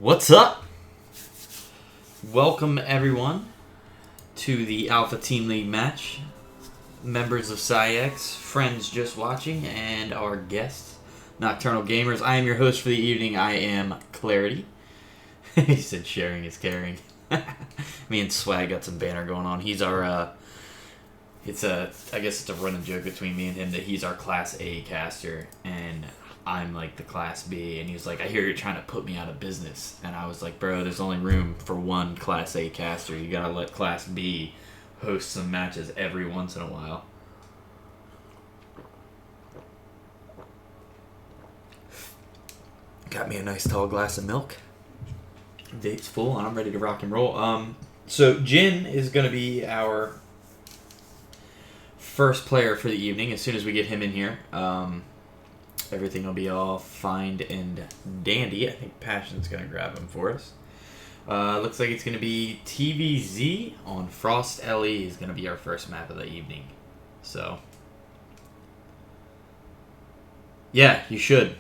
What's up? Welcome everyone to the Alpha Team League match. Members of Psionic, friends just watching, and our guests, Nocturnal Gamers. I am your host for the evening. I am Clarity. He said sharing is caring. Me and Swag got some banner going on. He's our, I guess it's a running joke between me and him that he's our Class A caster, and I'm like the Class B, and he was like, I hear you're trying to put me out of business. And I was like, bro, there's only room for one Class A caster. You gotta let Class B host some matches every once in a while. Got me a nice tall glass of milk. Date's full, and I'm ready to rock and roll. So Jin is gonna be our first player for the evening. As soon as we get him in here, everything will be all fine and dandy. I think Passion's going to grab him for us. Looks like it's going to be TVZ on Frost LE is going to be our first map of the evening. So, yeah, you should.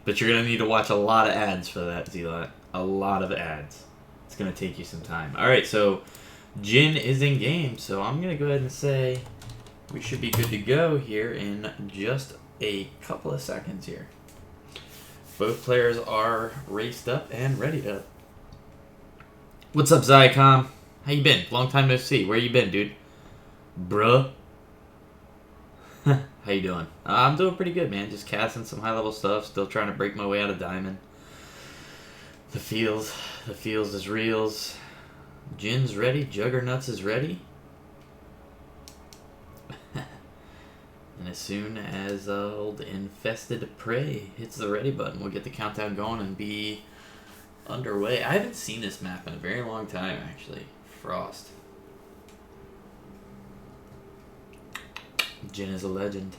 But you're going to need to watch a lot of ads for that, Z-Lot. A lot of ads. It's going to take you some time. Alright, so Jin is in game. So I'm going to go ahead and say we should be good to go here in just a couple of seconds here. Both players are raced up and ready to. What's up, Zycom? How you been? Long time no see. Where you been, dude? Bruh. How you doing? I'm doing pretty good, man. Just casting some high-level stuff. Still trying to break my way out of Diamond. The feels is reals. Jin's ready. Juggernauts is ready. And as soon as old infested prey hits the ready button, we'll get the countdown going and be underway. I haven't seen this map in a very long time, actually. Frost. Jin is a legend.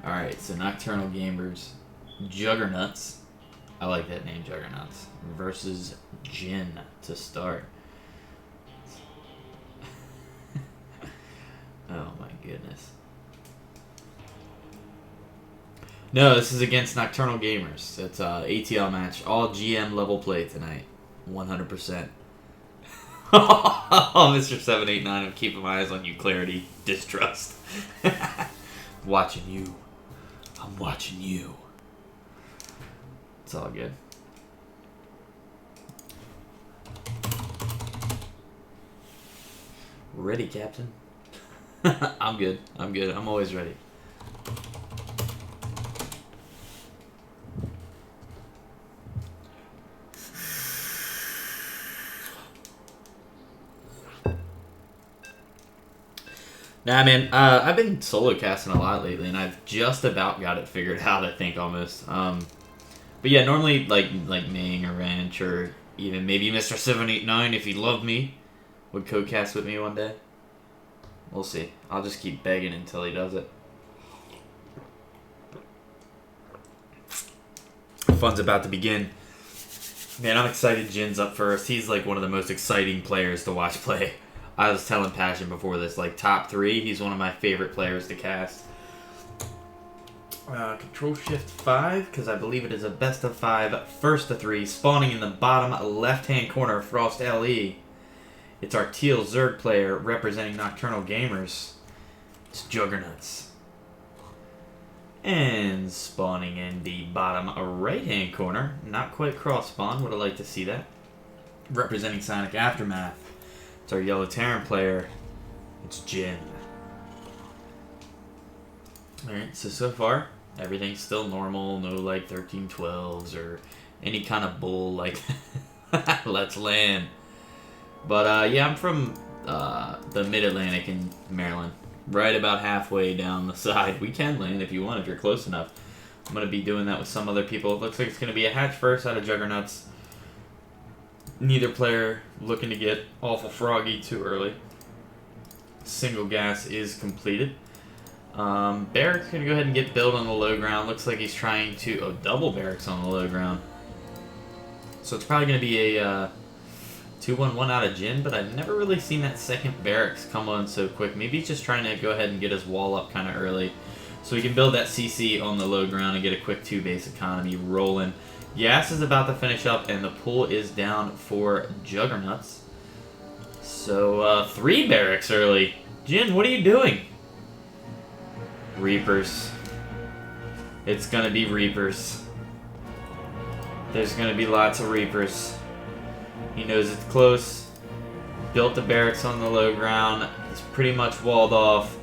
Alright, so Nocturnal Gamers. Juggernauts. I like that name, Juggernauts. Versus Jin to start. Oh my goodness. No, this is against Nocturnal Gamers. It's a ATL match. All GM level play tonight. 100%. Oh, Mr. 789, I'm keeping my eyes on you, Clarity. Distrust. Watching you. I'm watching you. It's all good. Ready, Captain. I'm good. I'm always ready. Nah, man. I've been solo casting a lot lately, and I've just about got it figured out. I think almost. But yeah, normally like Ming or Ranch or even maybe Mr. 789, if he loved me, would co-cast with me one day. We'll see. I'll just keep begging until he does it. Fun's about to begin. Man, I'm excited Jin's up first. He's like one of the most exciting players to watch play. I was telling Passion before this, like top 3, he's one of my favorite players to cast. Control Shift 5, because I believe it is a best of 5, first to 3, spawning in the bottom left-hand corner of Frost LE. It's our Teal Zerg player representing Nocturnal Gamers. It's Juggernauts. And spawning in the bottom right-hand corner. Not quite cross-spawn. Would have liked to see that. Representing Psionic Aftermath. It's our Yellow Terran player. It's Jin. Alright, so far, everything's still normal. No, like, 13-12s or any kind of bull like let's land. But, yeah, I'm from the Mid-Atlantic in Maryland. Right about halfway down the side. We can land if you want, if you're close enough. I'm going to be doing that with some other people. It looks like it's going to be a hatch first out of Juggernauts. Neither player looking to get awful froggy too early. Single gas is completed. Barrack's going to go ahead and get built on the low ground. Looks like he's trying to... Oh, double barracks on the low ground. So it's probably going to be a... 2-1-1 out of Jin, but I've never really seen that second barracks come on so quick. Maybe he's just trying to go ahead and get his wall up kind of early. So we can build that CC on the low ground and get a quick 2 base economy rolling. Gas is about to finish up, and the pool is down for Juggernauts. So, 3 barracks early. Jin, what are you doing? Reapers. It's gonna be Reapers. There's gonna be lots of Reapers. He knows it's close. Built the barracks on the low ground. It's pretty much walled off.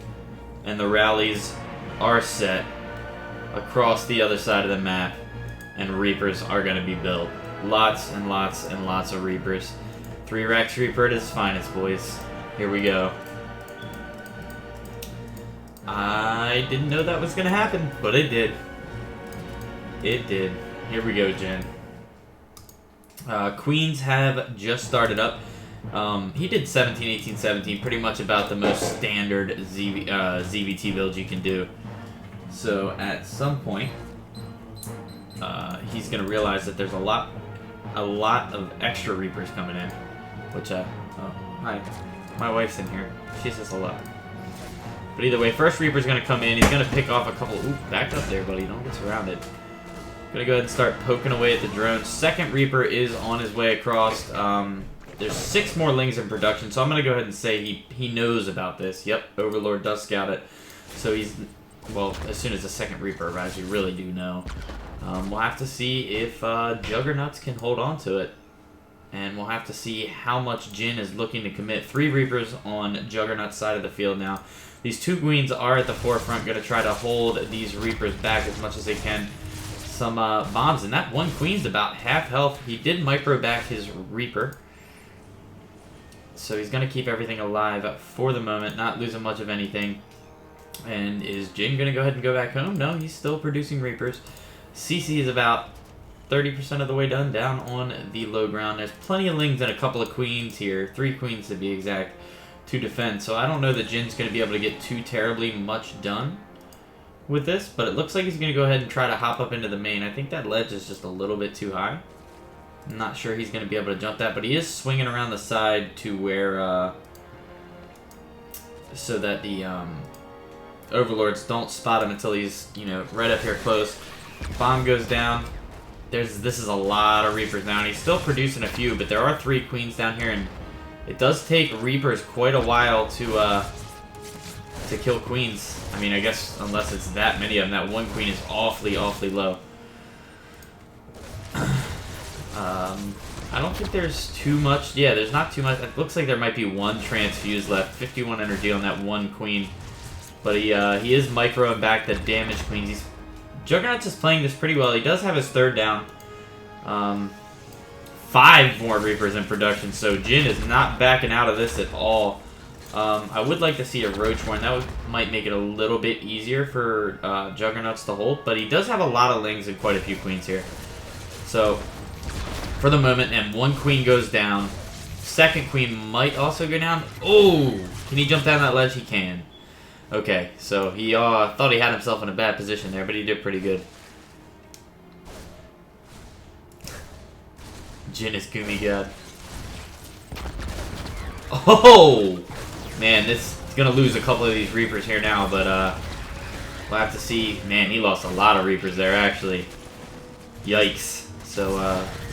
And the rallies are set across the other side of the map. And Reapers are gonna be built. Lots and lots and lots of Reapers. 3 Rex Reaper at his finest, boys. Here we go. I didn't know that was gonna happen, but it did. It did. Here we go, Jen. Queens have just started up. He did 17, 18, 17, pretty much about the most standard ZVT build you can do. So at some point, he's gonna realize that there's a lot of extra Reapers coming in. Which, oh, hi. My wife's in here. She says hello. But either way, first Reaper's gonna come in. He's gonna pick off a couple. Ooh, back up there, buddy. Don't get surrounded. Gonna go ahead and start poking away at the drone. Second Reaper is on his way across. There's 6 more Lings in production, so I'm gonna go ahead and say he knows about this. Yep, Overlord does scout it. So he's, well, as soon as the second Reaper arrives, we really do know. We'll have to see if Juggernauts can hold on to it. And we'll have to see how much Jin is looking to commit. 3 Reapers on Juggernaut's side of the field now. These 2 Queens are at the forefront, going to try to hold these Reapers back as much as they can. Some bombs, and that 1 Queen's about half health. He did micro back his Reaper. So he's going to keep everything alive for the moment, not losing much of anything. And is Jin going to go ahead and go back home? No, he's still producing Reapers. CC is about 30% of the way done down on the low ground. There's plenty of Lings and a couple of Queens here. 3 Queens to be exact, to defend. So I don't know that Jin's going to be able to get too terribly much done with this, but it looks like he's going to go ahead and try to hop up into the main. I think that ledge is just a little bit too high. I'm not sure he's going to be able to jump that, but he is swinging around the side to where, so that the Overlords don't spot him until he's, you know, right up here close. Bomb goes down. This is a lot of Reapers now, and he's still producing a few, but there are 3 Queens down here, and it does take Reapers quite a while to kill Queens. I mean, I guess unless it's that many of them, that 1 Queen is awfully, awfully low. I don't think there's too much. Yeah, there's not too much. It looks like there might be 1 transfuse left. 51 energy on that 1 Queen. But he is microing back the damaged Queens. Juggernaut's is playing this pretty well. He does have his 3rd down. 5 more Reapers in production, so Jin is not backing out of this at all. I would like to see a Roach Warren. That might make it a little bit easier for Juggernauts to hold, but he does have a lot of Lings and quite a few Queens here. So, for the moment, and 1 Queen goes down. 2nd Queen might also go down. Oh! Can he jump down that ledge? He can. Okay, so he thought he had himself in a bad position there, but he did pretty good. Jin is Gumi God. Oh! Man, this is going to lose a couple of these Reapers here now, but we'll have to see. Man, he lost a lot of Reapers there, actually. Yikes. So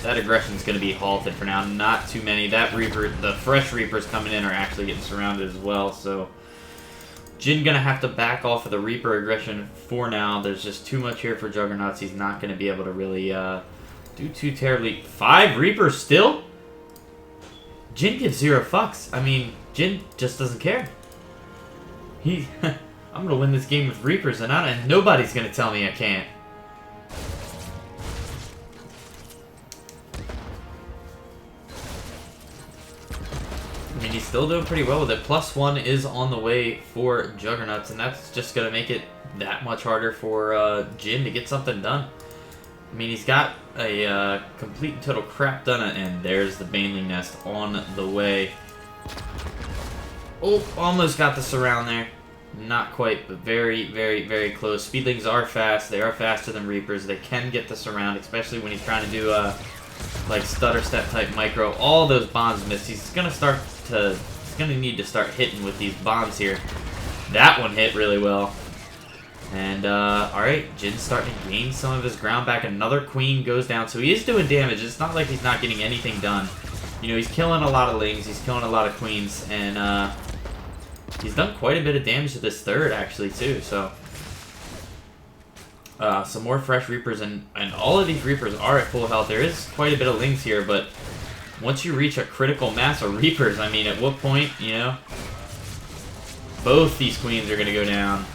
that aggression is going to be halted for now. Not too many. That Reaper, the fresh Reapers coming in are actually getting surrounded as well, so Jin gonna have to back off of the Reaper aggression for now. There's just too much here for Juggernauts. He's not gonna be able to really do too terribly. 5 Reapers still? Jin gives 0 fucks. I mean, Jin just doesn't care. I'm gonna win this game with Reapers, and nobody's gonna tell me I can't. I mean, he's still doing pretty well with it. +1 is on the way for Juggernauts, and that's just going to make it that much harder for Jin to get something done. I mean, he's got a complete and total crap done, and there's the Baneling Nest on the way. Oh, almost got the surround there. Not quite, but very, very, very close. Speedlings are fast. They are faster than Reapers. They can get the surround, especially when he's trying to do like stutter step type micro. All those bombs miss. He's gonna need to start hitting with these bombs here. That one hit really well. And, alright, Jin's starting to gain some of his ground back. Another queen goes down, so he is doing damage. It's not like he's not getting anything done. You know, he's killing a lot of lings, he's killing a lot of queens, and, he's done quite a bit of damage to this third, actually, too, so... some more fresh Reapers, and all of these Reapers are at full health. There is quite a bit of lings here, but once you reach a critical mass of Reapers, I mean, at what point, you know, both these queens are going to go down.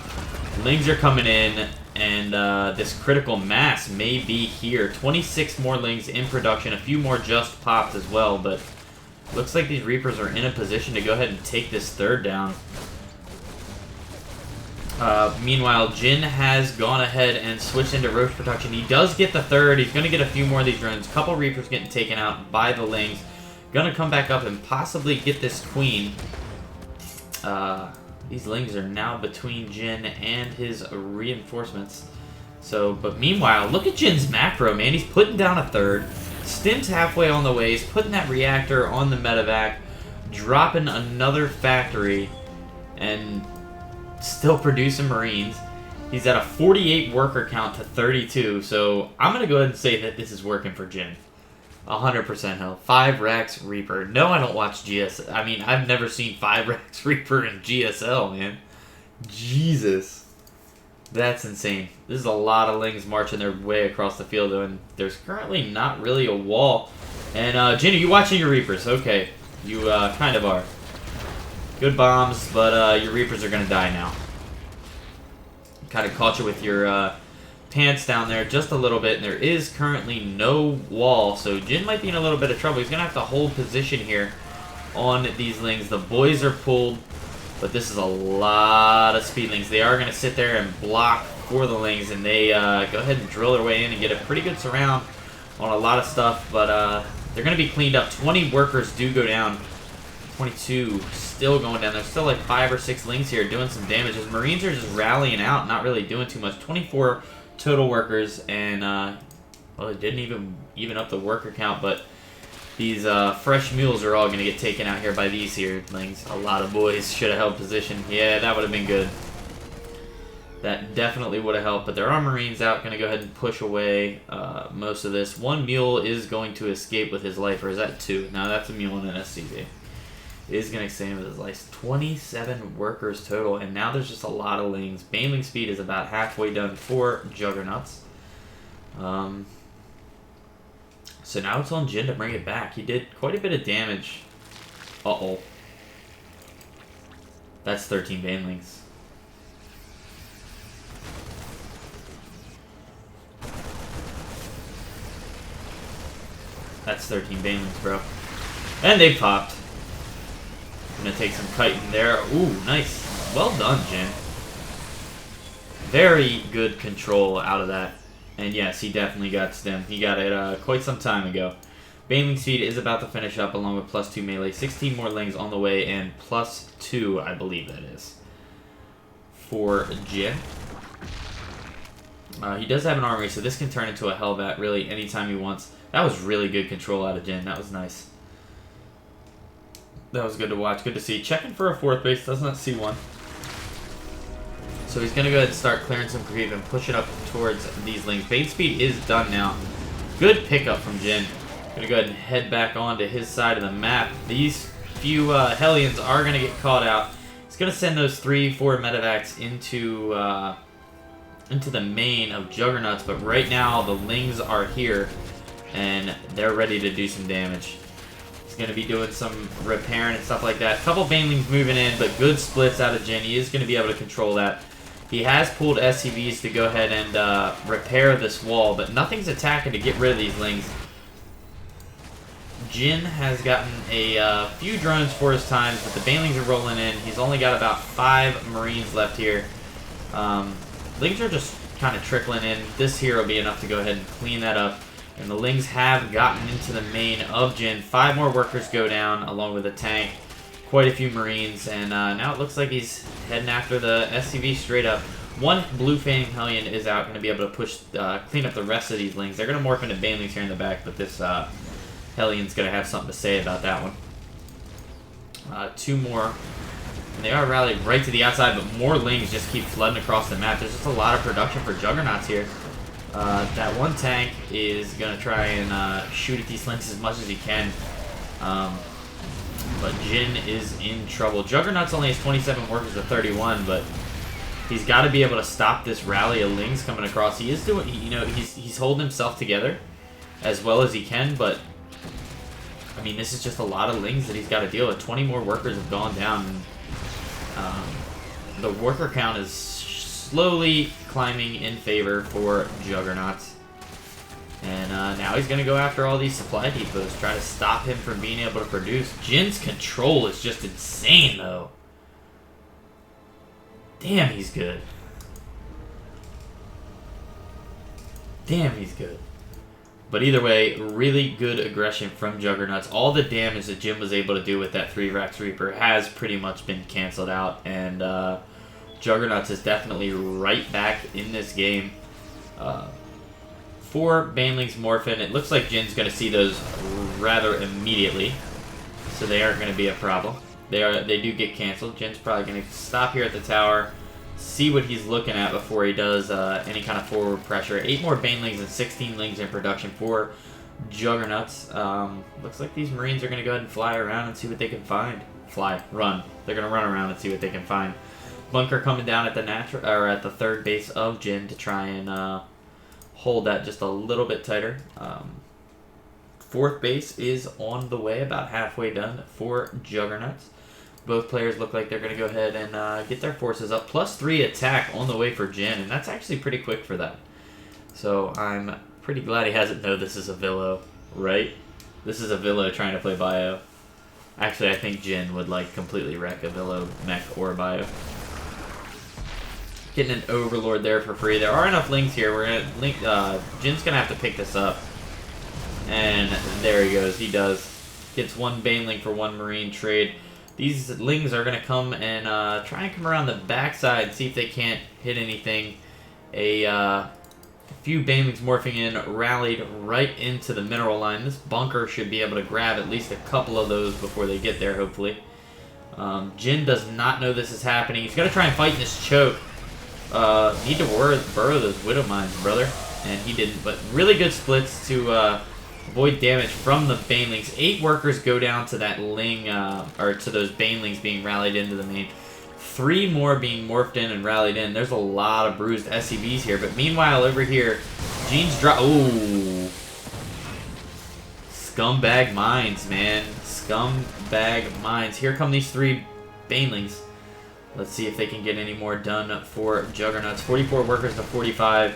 Lings are coming in, and this critical mass may be here. 26 more lings in production, a few more just popped as well, but looks like these Reapers are in a position to go ahead and take this third down. Meanwhile, Jin has gone ahead and switched into Roach production. He does get the third. He's going to get a few more of these runs. Couple Reapers getting taken out by the lings. Going to come back up and possibly get this queen. These lings are now between Jin and his reinforcements. So, but meanwhile, look at Jin's macro, man. He's putting down a third. Stim's halfway on the way. He's putting that reactor on the medevac. Dropping another factory. And... still producing Marines. He's at a 48 worker count to 32, so I'm going to go ahead and say that this is working for Jin. 100% health. 5 Rax Reaper. No, I don't watch GS. I mean, I've never seen 5 Rax Reaper in GSL, man. Jesus. That's insane. This is a lot of lings marching their way across the field, and there's currently not really a wall. And, Jin, are you watching your Reapers? Okay. You, kind of are. Good bombs, but your Reapers are going to die now. Kind of caught you with your pants down there just a little bit, and there is currently no wall, so Jin might be in a little bit of trouble. He's going to have to hold position here on these lings. The boys are pulled, but this is a lot of speedlings. They are going to sit there and block for the lings, and they go ahead and drill their way in and get a pretty good surround on a lot of stuff, but they're going to be cleaned up. 20 workers do go down. 22 still going down. There's still like 5 or 6 lings here doing some damage. His Marines are just rallying out, not really doing too much. 24 total workers, and well, it didn't even up the worker count, but these fresh mules are all going to get taken out here by these here lings. A lot of boys should have held position. Yeah, that would have been good. That definitely would have helped, but there are Marines out, going to go ahead and push away most of this. 1 mule is going to escape with his life, or is that 2? No, that's a mule and an SCV. Is going to save with his life. 27 workers total, and now there's just a lot of lings. Baneling speed is about halfway done for Juggernauts. So now it's on Jin to bring it back. He did quite a bit of damage. Uh-oh. That's 13 Banelings. That's 13 Banelings, bro. And they popped. Gonna take some kiting there. Ooh, nice. Well done, Jin. Very good control out of that. And yes, he definitely got stem. He got it quite some time ago. Baneling speed is about to finish up along with +2 melee. 16 more lings on the way, and +2, I believe that is, for Jin. He does have an armory, so this can turn into a Hellbat really anytime he wants. That was really good control out of Jin. That was nice. That was good to watch. Good to see. Checking for a 4th base. Does not see one. So he's going to go ahead and start clearing some creep and pushing up towards these lings. Bane speed is done now. Good pickup from Jin. Going to go ahead and head back onto his side of the map. These few Hellions are going to get caught out. He's going to send those 3-4 medevacs into the main of Juggernauts. But right now, the lings are here, and they're ready to do some damage. He's going to be doing some repairing and stuff like that. A couple Banelings moving in, but good splits out of Jin. He is going to be able to control that. He has pulled SCVs to go ahead and repair this wall, but nothing's attacking to get rid of these lings. Jin has gotten a few drones for his times, but the Banelings are rolling in. He's only got about 5 Marines left here. Lings are just kind of trickling in. This here will be enough to go ahead and clean that up. And the lings have gotten into the main of Jin. 5 more workers go down, along with a tank. Quite a few Marines, and now it looks like he's heading after the SCV straight up. 1 Blue Fang Hellion is out, going to be able to push, clean up the rest of these lings. They're going to morph into Banelings here in the back, but this Hellion's going to have something to say about that one. 2 more And they are rallying right to the outside, but more Lings just keep flooding across the map. There's just a lot of production for Juggernauts here. That one tank is going to try and shoot at these Lings as much as he can. But Jin is in trouble. Juggernauts only has 27 workers to 31, but he's got to be able to stop this rally of Lings coming across. He is doing, you know, he's holding himself together as well as he can, but I mean, this is just a lot of Lings that he's got to deal with. 20 more workers have gone down. The worker count is slowly climbing in favor for Juggernauts. And now he's going to go after all these supply depots, try to stop him from being able to produce. Jin's control is just insane, though. Damn, he's good. Damn, he's good. But either way, really good aggression from Juggernauts. All the damage that Jin was able to do with that 3 Rex Reaper has pretty much been canceled out. And Juggernauts is definitely right back in this game. 4 Banelings morphin. It looks like Jin's going to see those rather immediately. So they aren't going to be a problem. They do get canceled. Jin's probably going to stop here at the tower, see what he's looking at before he does any kind of forward pressure. 8 more Banelings and 16 Lings in production for Juggernauts. Looks like these Marines are going to go ahead and fly around and see what they can find. Run. They're going to run around and see what they can find. Bunker coming down at the at the third base of Jin to try and hold that just a little bit tighter. 4th base is on the way, about halfway done for Juggernauts. Both players look like they're going to go ahead and get their forces up. +3 attack on the way for Jin, and that's actually pretty quick for that. So I'm pretty glad he hasn't known this is a Villo, right? This is a Villo trying to play Bio. Actually, I think Jin would like completely wreck a Villo mech or Bio. Getting an Overlord there for free. There are enough Lings here. We're gonna link. Jin's gonna have to pick this up, and there he goes. He does. Gets 1 Baneling for 1 Marine trade. These Lings are gonna come and try and come around the backside and see if they can't hit anything. A few Banelings morphing in, rallied right into the mineral line. This bunker should be able to grab at least a couple of those before they get there, hopefully. Jin does not know this is happening. He's gonna try and fight in this choke. Need to burrow those Widow Mines, brother. And he didn't, but really good splits to avoid damage from the Banelings. 8 workers go down to that Ling, or to those Banelings being rallied into the main. 3 more being morphed in and rallied in. There's a lot of bruised SCVs here, but meanwhile over here, Jin's drop. Ooh. Scumbag mines, man. Scumbag mines. Here come these 3 Banelings. Let's see if they can get any more done for Juggernauts. 44 workers to 45.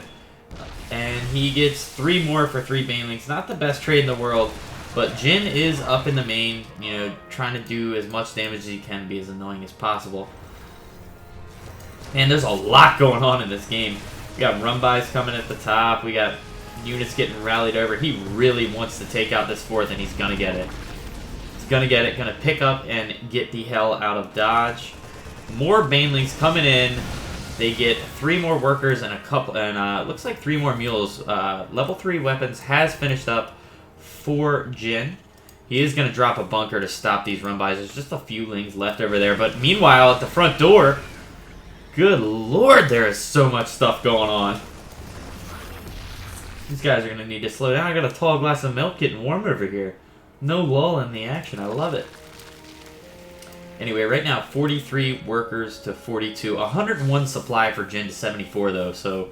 And he gets 3 more for 3 Banelings. Not the best trade in the world, but Jin is up in the main, you know, trying to do as much damage as he can, be as annoying as possible. And there's a lot going on in this game. We got run-bys coming at the top. We got units getting rallied over. He really wants to take out this 4th, and he's going to get it. He's going to get it. Going to pick up and get the hell out of dodge. More Banelings coming in. They get 3 more workers and a couple, and looks like 3 more mules. Level 3 weapons has finished up for Jin. He is going to drop a bunker to stop these run-bys. There's just a few Lings left over there. But meanwhile, at the front door, good lord, there is so much stuff going on. These guys are going to need to slow down. I got a tall glass of milk getting warm over here. No lull in the action. I love it. Anyway, right now, 43 workers to 42. 101 supply for Jin to 74, though. So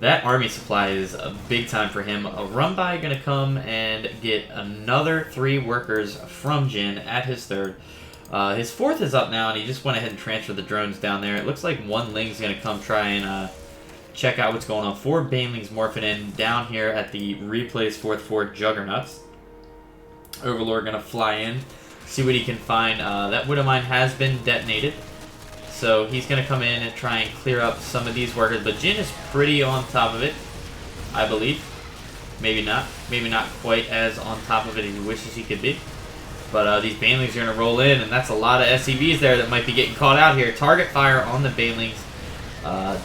that army supply is a big time for him. A run-by going to come and get another 3 workers from Jin at his 3rd. His 4th is up now, and he just went ahead and transferred the drones down there. It looks like 1 Ling's going to come try and check out what's going on. 4 Banelings morphing in down here at the replaced 4th for Juggernauts. Overlord going to fly in. See what he can find. That Widow Mine has been detonated. So he's going to come in and try and clear up some of these workers. But Jin is pretty on top of it, I believe. Maybe not. Maybe not quite as on top of it as he wishes he could be. But these Banelings are going to roll in, and that's a lot of SCVs there that might be getting caught out here. Target fire on the Banelings.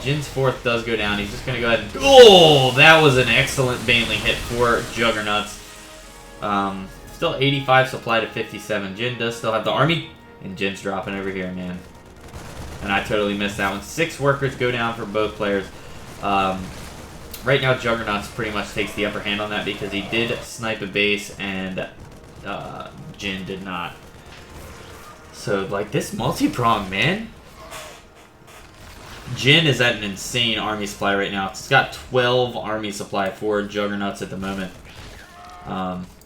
Jin's 4th does go down. He's just going to go ahead and... Oh, that was an excellent Baneling hit for Juggernauts. Still 85 supply to 57. Jin does still have the army, and Jin's dropping over here, man. And I totally missed that one. 6 workers go down for both players. Right now, Juggernauts pretty much takes the upper hand on that because he did snipe a base and Jin did not. So, like, this multi-prong, man. Jin is at an insane army supply right now. It's got 12 army supply for Juggernauts at the moment.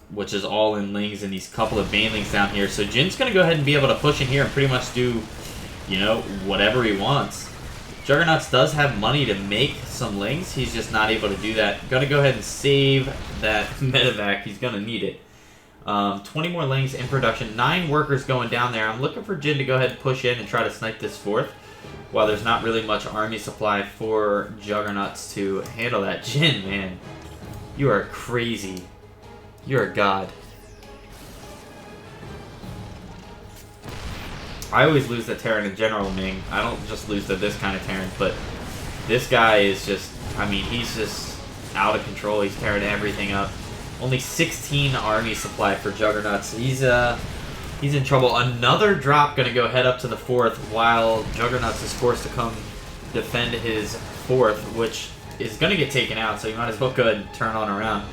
Which is all in Lings and these couple of Banelings down here. So Jin's going to go ahead and be able to push in here and pretty much do, you know, whatever he wants. Juggernauts does have money to make some Lings. He's just not able to do that. Going to go ahead and save that medevac. He's going to need it. 20 more Lings in production. 9 workers going down there. I'm looking for Jin to go ahead and push in and try to snipe this 4th. While there's not really much army supply for Juggernauts to handle that. Jin, man, you are crazy. You're a god. I always lose to Terran in general, Ming. I don't just lose to this kind of Terran, but this guy is just, I mean, he's just out of control. He's tearing everything up. Only 16 army supply for Juggernauts. He's in trouble. Another drop going to go head up to the 4th while Juggernauts is forced to come defend his 4th, which is going to get taken out, so you might as well go ahead and turn on around.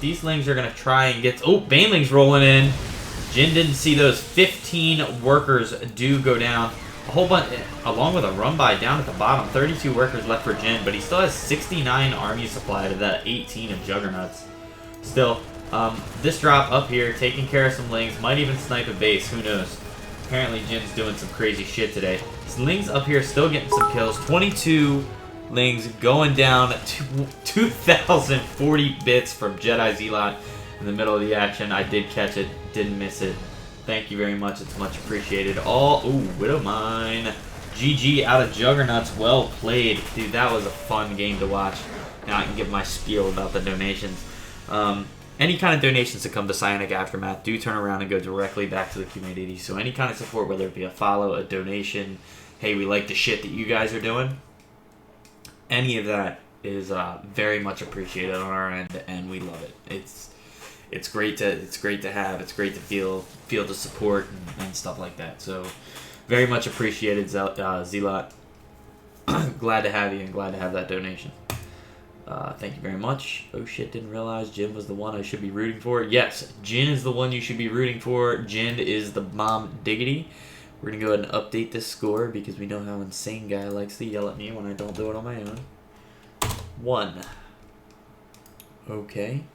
These Lings are going to try and get... Oh, Banelings rolling in. Jin didn't see those 15 workers do go down. A whole bunch, along with a run-by down at the bottom. 32 workers left for Jin, but he still has 69 army supply to that 18 of Juggernauts. Still, this drop up here, taking care of some Lings, might even snipe a base, who knows. Apparently Jin's doing some crazy shit today. Lings up here still getting some kills. 22 Lings going down to 2,040 bits from Jedi Zealot in the middle of the action. I did catch it, didn't miss it. Thank you very much, it's much appreciated. Ooh, Widowmine. GG out of Juggernauts, well played. Dude, that was a fun game to watch. Now I can give my spiel about the donations. Any kind of donations that come to Psionic Aftermath do turn around and go directly back to the community. So any kind of support, whether it be a follow, a donation, hey, we like the shit that you guys are doing, any of that is very much appreciated on our end, and we love it. It's great to have. It's great to feel the support and stuff like that. So very much appreciated, Zealot. Glad to have you and glad to have that donation. Thank you very much. Oh shit, didn't realize Jin was the one I should be rooting for. Yes, Jin is the one you should be rooting for. Jin is the bomb diggity. We're going to go ahead and update this score because we know how insane guy likes to yell at me when I don't do it on my own. 1. Okay.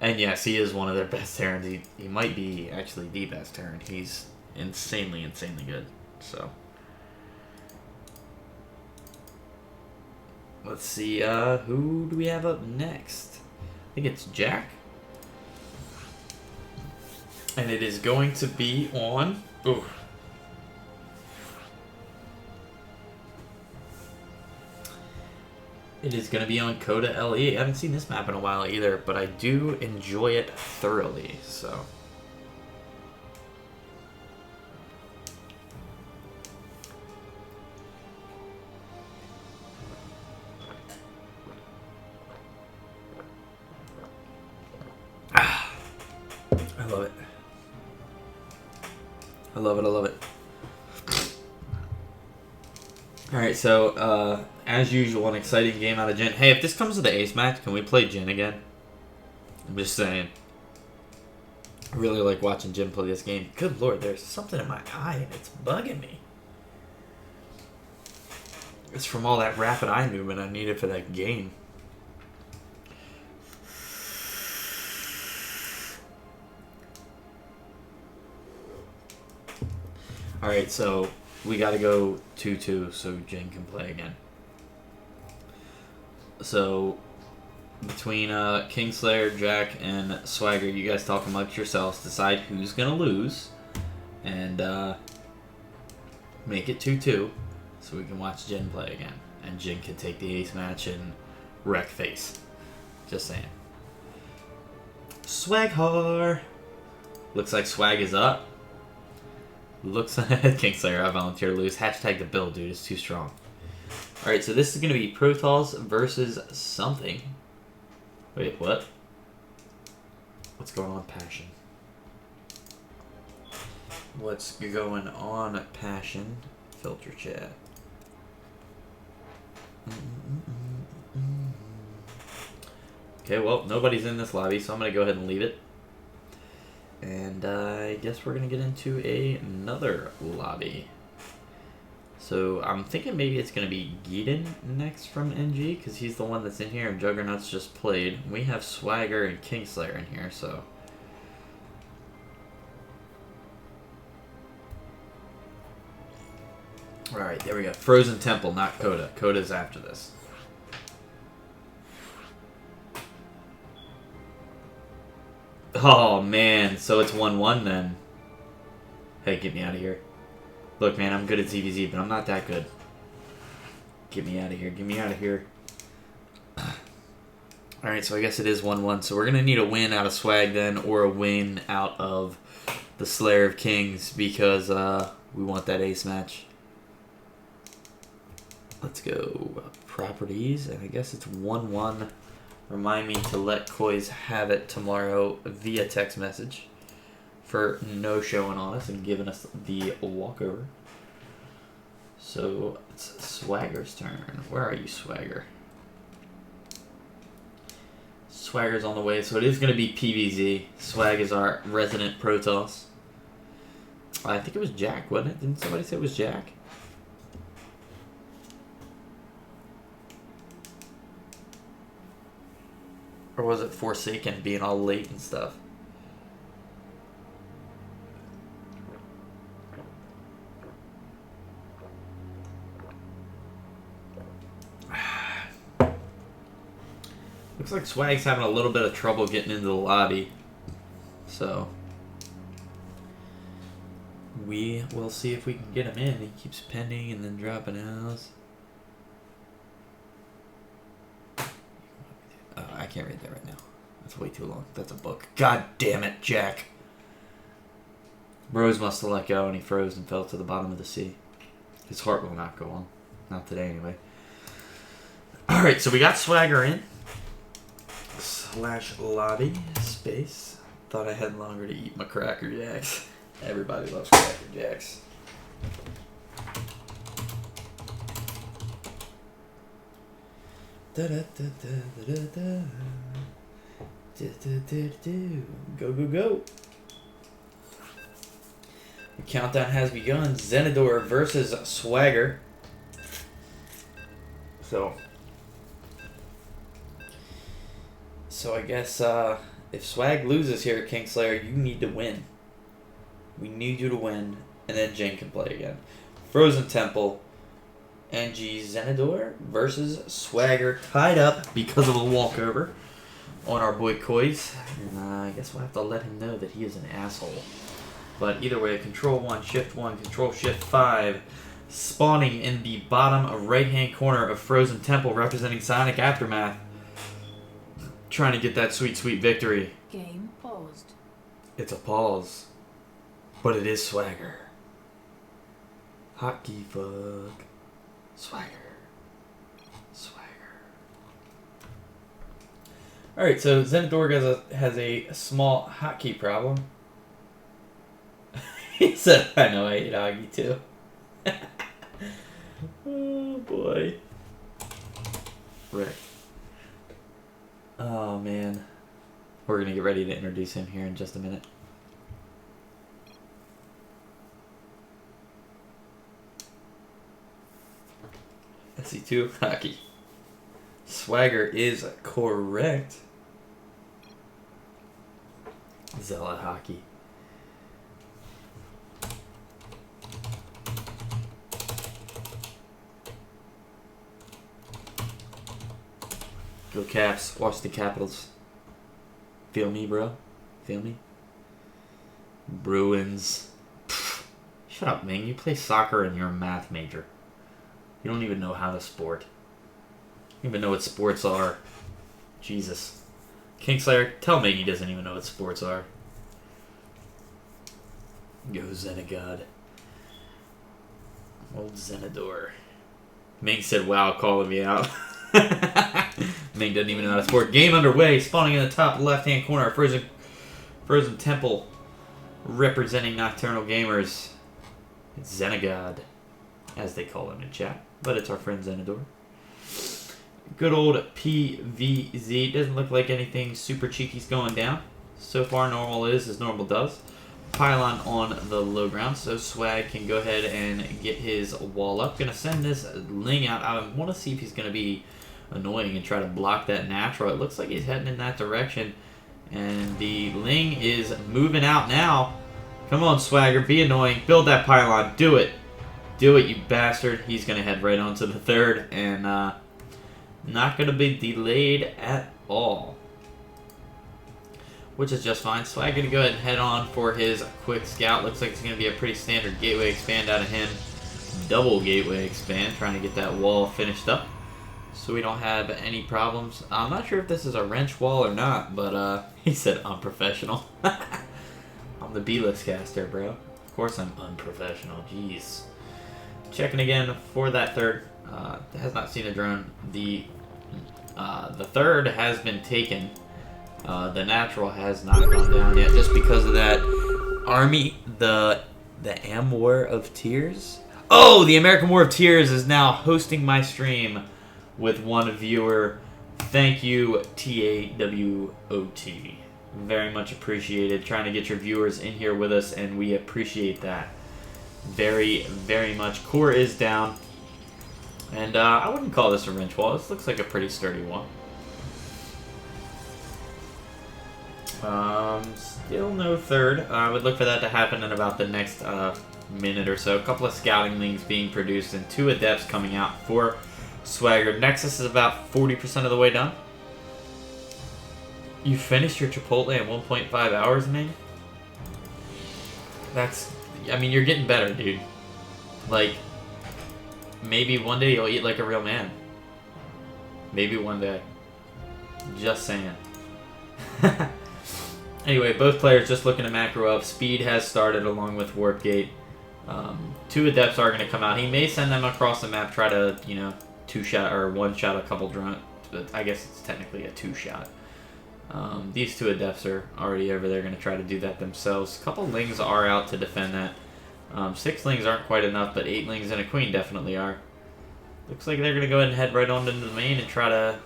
And yes, he is one of their best Terrans. He might be actually the best Terran. He's insanely good. So, let's see, who do we have up next? I think it's Jack. And it is going to be on... Ooh. It is going to be on Coda LE. I haven't seen this map in a while either, but I do enjoy it thoroughly, so... I love it. I love it, I love it. Alright, so, as usual, an exciting game out of Jin. Hey, if this comes to the ace match, can we play Jin again? I'm just saying. I really like watching Jin play this game. Good lord, there's something in my eye and it's bugging me. It's from all that rapid eye movement I needed for that game. Alright, so we gotta go 2-2 so Jin can play again. So, between Kingslayer, Jack, and Swagger, you guys talk amongst yourselves, decide who's gonna lose, and make it 2-2 so we can watch Jin play again. And Jin can take the ace match and wreck face. Just saying. Swaghar! Looks like Swag is up. Looks like Kingslayer, I volunteer to lose. Hashtag the build, dude. It's too strong. Alright, so this is going to be Protoss versus something. Wait, what? What's going on, Passion? What's going on, Passion? filter chat. Okay, well, nobody's in this lobby, so I'm going to go ahead and leave it. And I guess we're going to get into another lobby. So I'm thinking maybe it's going to be Geedon next from NG, because he's the one that's in here and Juggernaut's just played. We have Swagger and Kingslayer in here, so... Alright, there we go. Frozen Temple, not Coda. Coda's after this. Oh, man. So it's 1-1 then. Hey, get me out of here. Look, man, I'm good at ZVZ, but I'm not that good. Get me out of here. Get me out of here. Alright, so I guess it is 1-1. So we're going to need a win out of Swag then, or a win out of the Slayer of Kings, because we want that ace match. Let's go properties, and I guess it's 1-1. Remind me to let Koi's have it tomorrow via text message for no showing on us and giving us the walkover. So it's Swagger's turn. Where are you, Swagger? Swagger's on the way, so it is going to be PVZ. Swag is our resident Protoss. I think it was Jack, wasn't it? Didn't somebody say it was Jack? Or was it Forsaken being all late and stuff? Looks like Swag's having a little bit of trouble getting into the lobby. So we will see if we can get him in. He keeps pending and then dropping out. I can't read that right now. That's way too long. That's a book. God damn it, Jack. Rose must have let go and he froze and fell to the bottom of the sea. His heart will not go on. Not today, anyway. Alright, so we got Swagger in. / lobby space. Thought I had longer to eat my Cracker Jacks. Everybody loves Cracker Jacks. Da, da, da, da, da, da. Da, da, da, da. Go, go, go. The countdown has begun. Zenidor versus Swagger. So I guess if Swag loses here at Kingslayer, you need to win. We need you to win, and then Jane can play again. Frozen Temple. NG Zenidor versus Swagger, tied up because of a walkover on our boy Koi's. And I guess we'll have to let him know that he is an asshole. But either way, Control 1, Shift 1, Control Shift 5, spawning in the bottom right-hand corner of Frozen Temple, representing Psionic Aftermath. Trying to get that sweet, sweet victory. Game paused. It's a pause. But it is Swagger. Hotkey fuck. Swagger. Swagger. Alright, so Zenidor has a small hotkey problem. He said, I know, I hate Augie too. Oh boy. Rick. Oh man. We're gonna get ready to introduce him here in just a minute. SC2 hockey. Swagger is correct. Zealot hockey. Go Caps. Watch the Capitals. Feel me, bro? Feel me? Bruins. Pfft. Shut up, man. You play soccer and you're a math major. You don't even know how to sport. You don't even know what sports are. Jesus. Kingslayer, tell me he doesn't even know what sports are. Go Zenigod. Old Zenidor. Ming said, wow, calling me out. Ming doesn't even know how to sport. Game underway. Spawning in the top left-hand corner. Frozen Temple. Representing Nocturnal Gamers. It's Zenigod. as they call him in chat. But it's our friend Zenador. Good old PVZ. Doesn't look like anything super cheeky's going down. So far, normal is as normal does. Pylon on the low ground, so Swag can go ahead and get his wall up. Gonna send this Ling out. I want to see if he's gonna be annoying and try to block that natural. It looks like he's heading in that direction, and the Ling is moving out now. Come on, Swagger, be annoying. Build that pylon. Do it. Do it, you bastard. He's gonna head right on to the third, and not gonna be delayed at all. Which is just fine. Swag gonna go ahead and head on for his quick scout. Looks like it's gonna be a pretty standard gateway expand out of him. Double gateway expand, trying to get that wall finished up so we don't have any problems. I'm not sure if this is a wrench wall or not, but he said unprofessional. I'm the B-list caster, bro. Of course I'm unprofessional. Jeez. Checking again for that third. Has not seen a drone. The third has been taken. The natural has not gone down yet, just because of that army, the Am War of Tears. Oh, the American War of Tears is now hosting my stream with one viewer. Thank you, TAWOT. Very much appreciated. Trying to get your viewers in here with us, and we appreciate that very, very much. Core is down, and I wouldn't call this a wrench wall. This looks like a pretty sturdy one. Still no third. I would look for that to happen in about the next minute or so. A couple of scouting lings being produced and 2 adepts coming out for Swagger. Nexus is about 40% of the way done. You finished your Chipotle in 1.5 hours, man? That's... I mean, you're getting better, dude. Like, maybe one day you'll eat like a real man. Maybe one day. Just saying. Anyway, both players just looking to macro up. Speed has started along with Warp Gate. 2 adepts are going to come out. He may send them across the map, try to, you know, 2-shot or 1-shot a couple drones. But I guess it's technically a 2-shot. These 2 adepts are already over there, going to try to do that themselves. A couple lings are out to defend that. 6 lings aren't quite enough, but 8 lings and a queen definitely are. Looks like they're going to go ahead and head right on into the main and try to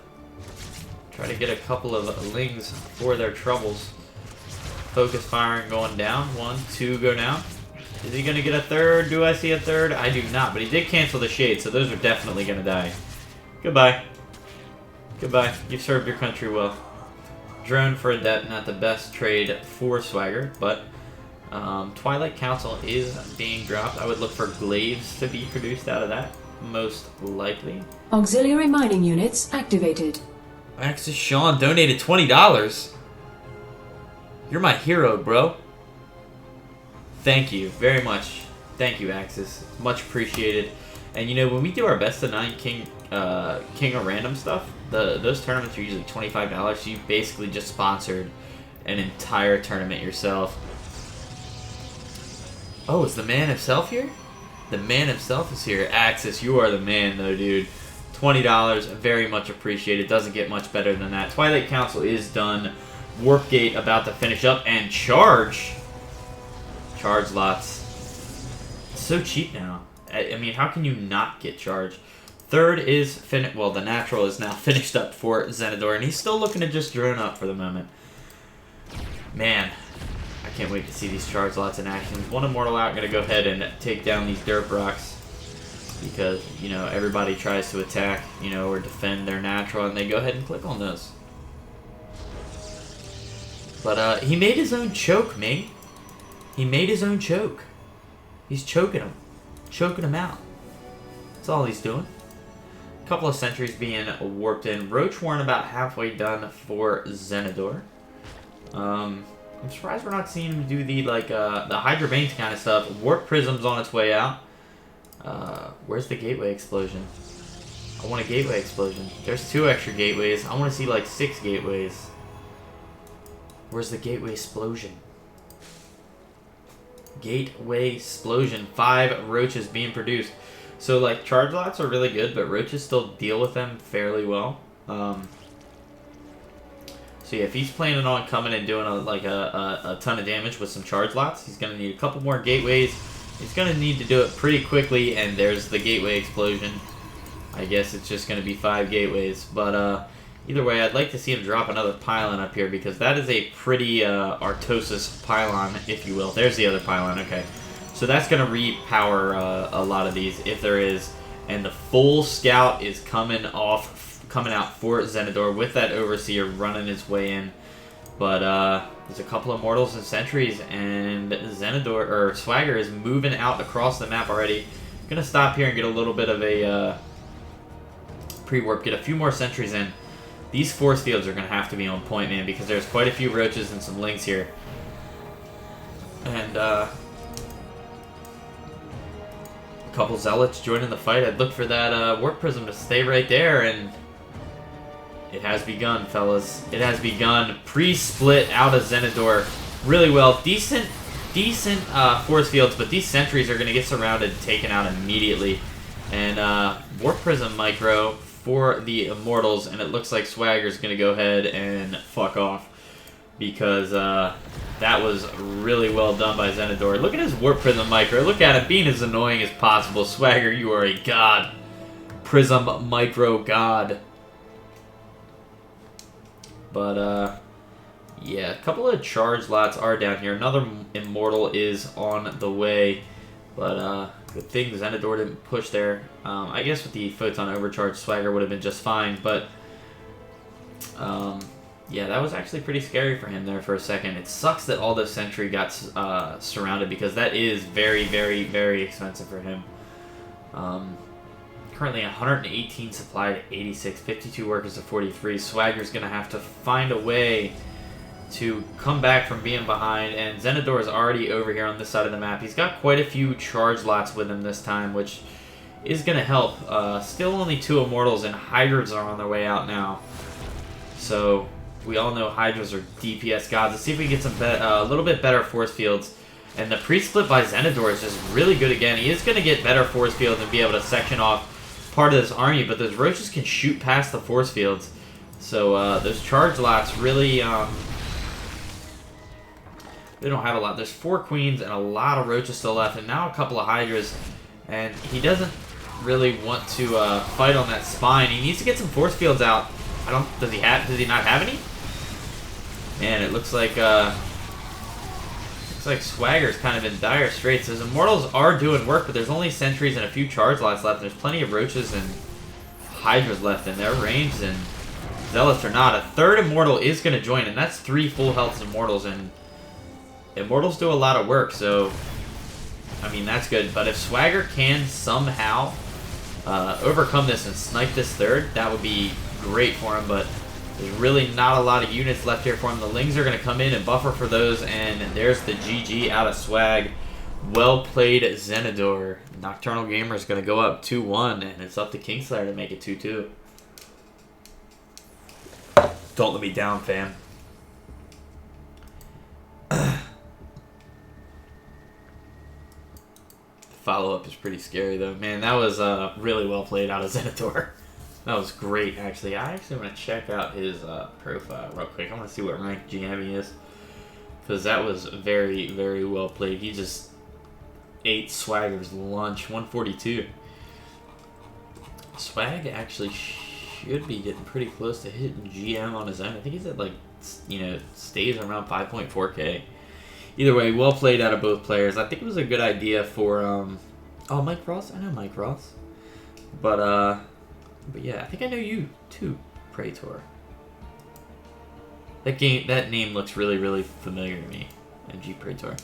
get a couple of lings for their troubles. Focus firing going down. 1, 2 go down. Is he going to get a third? Do I see a third? I do not, but he did cancel the shade, so those are definitely going to die. Goodbye. Goodbye. You've served your country well. Drone for Adept, not the best trade for Swagger, but Twilight Council is being dropped. I would look for glaives to be produced out of that, most likely. Auxiliary mining units activated. Axis Sean donated $20. You're my hero, bro. Thank you very much. Thank you, Axis. Much appreciated. And you know, when we do our best of 9 King of Random stuff, those tournaments are usually $25. You basically just sponsored an entire tournament yourself. Oh, is the man himself here? The man himself is here. Axis, you are the man, though, dude. $20, very much appreciated. Doesn't get much better than that. Twilight Council is done. Warp Gate about to finish up, and Charge lots. It's so cheap now. I mean, how can you not get Charge? Third is well, the natural is now finished up for Zenador, and he's still looking to just drone up for the moment. Man, I can't wait to see these Charge lots in action. One Immortal out, gonna go ahead and take down these Derp Rocks. Because, you know, everybody tries to attack, you know, or defend their natural, and they go ahead and click on those. But, he made his own choke, Ming. He made his own choke. He's choking him. Choking him out. That's all he's doing. A couple of sentries being warped in. Roach Warren about halfway done for Zenador. I'm surprised we're not seeing him do the, like, the Hydra Banks kind of stuff. Warp Prism's on its way out. Where's the gateway explosion? I want a gateway explosion. There's 2 extra gateways. I want to see like 6 gateways. Where's the gateway explosion? Gateway explosion. 5 roaches being produced. So like charge lots are really good, but roaches still deal with them fairly well. So yeah, if he's planning on coming and doing a ton of damage with some charge lots, he's gonna need a couple more gateways. He's going to need to do it pretty quickly, and there's the gateway explosion. I guess it's just going to be 5 gateways. But either way, I'd like to see him drop another pylon up here, because that is a pretty Artosis pylon, if you will. There's the other pylon, okay. So that's going to repower a lot of these, if there is. And the full scout is coming out for Zenidor with that Overseer running his way in. But there's a couple of mortals and sentries, and Zenidor, or Swagger, is moving out across the map already. Gonna stop here and get a little bit of a pre-warp, get a few more sentries in. These force fields are gonna have to be on point, man, because there's quite a few roaches and some lings here. And a couple zealots joining the fight. I'd look for that warp prism to stay right there, and it has begun, fellas. It has begun. Pre-split out of Zenidor really well. Decent force fields, but these sentries are going to get surrounded and taken out immediately. And Warp Prism Micro for the Immortals, and it looks like Swagger's going to go ahead and fuck off. Because that was really well done by Zenidor. Look at his Warp Prism Micro. Look at it being as annoying as possible. Swagger, you are a god. Prism Micro god. But, yeah, a couple of charge lots are down here. Another Immortal is on the way. But, good thing Zenidor didn't push there. I guess with the Photon Overcharge, Swagger would have been just fine. But, yeah, that was actually pretty scary for him there for a second. It sucks that all those Sentry got surrounded, because that is very, very, very expensive for him. Currently 118 supply to 86, 52 workers to 43. Swagger's going to have to find a way to come back from being behind, and Zenidor is already over here on this side of the map. He's got quite a few charge lots with him this time, which is going to help. Still only 2 Immortals, and Hydras are on their way out now. So we all know Hydras are DPS gods. Let's see if we can get some a little bit better force fields. And the pre-split by Zenidor is just really good again. He is going to get better force fields and be able to section off part of this army, but those roaches can shoot past the force fields. So those charge lots really, they don't have a lot. There's 4 queens and a lot of roaches still left, and now a couple of Hydras. And he doesn't really want to fight on that spine. He needs to get some force fields out. Does he not have any? Man, it looks like Swagger's kind of in dire straits. His Immortals are doing work, but there's only sentries and a few charge lots left. There's plenty of roaches and Hydras left in their range, and Zealots are not. A third Immortal is going to join, and that's 3 full health Immortals, and Immortals do a lot of work, so I mean, that's good. But if Swagger can somehow overcome this and snipe this third, that would be great for him, but there's really not a lot of units left here for him. The Lings are going to come in and buffer for those, and there's the GG out of Swag. Well played, Zenidor. Nocturnal Gamer is going to go up 2-1, and it's up to Kingslayer to make it 2-2. Don't let me down, fam. Follow-up is pretty scary, though. Man, that was really well played out of Zenidor. That was great, actually. I actually want to check out his profile real quick. I want to see what rank GM he is. Because that was very, very well played. He just ate Swagger's lunch. 142. Swag actually should be getting pretty close to hitting GM on his own. I think he's at, like, you know, stays around 5.4k. Either way, well played out of both players. I think it was a good idea for, oh, Mike Ross? I know Mike Ross. But yeah, I think I know you too, Praetor. That name looks really, really familiar to me. MG Praetor.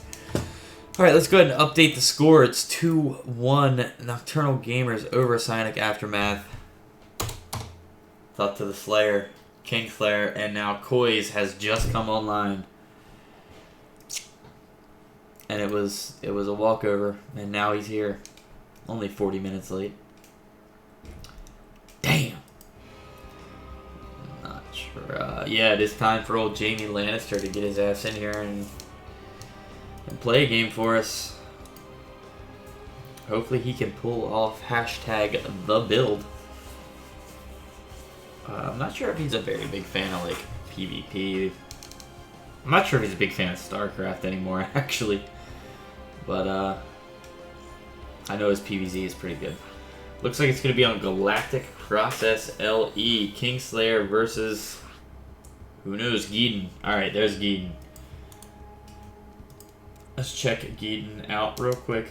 Alright, let's go ahead and update the score. It's 2-1 Nocturnal Gamers over Psionic Aftermath. Thought to the Slayer, Kingslayer, and now Koi's has just come online. And it was a walkover, and now he's here. Only 40 minutes late. Damn. Not sure. Yeah, it is time for old Jamie Lannister to get his ass in here and play a game for us. Hopefully he can pull off hashtag the build. I'm not sure if he's a very big fan of, like, PvP. I'm not sure if he's a big fan of StarCraft anymore, actually. But, I know his PVZ is pretty good. Looks like it's going to be on Galactic Process LE. Kingslayer versus... Who knows? Geeden. Alright, there's Geeden. Let's check Geeden out real quick.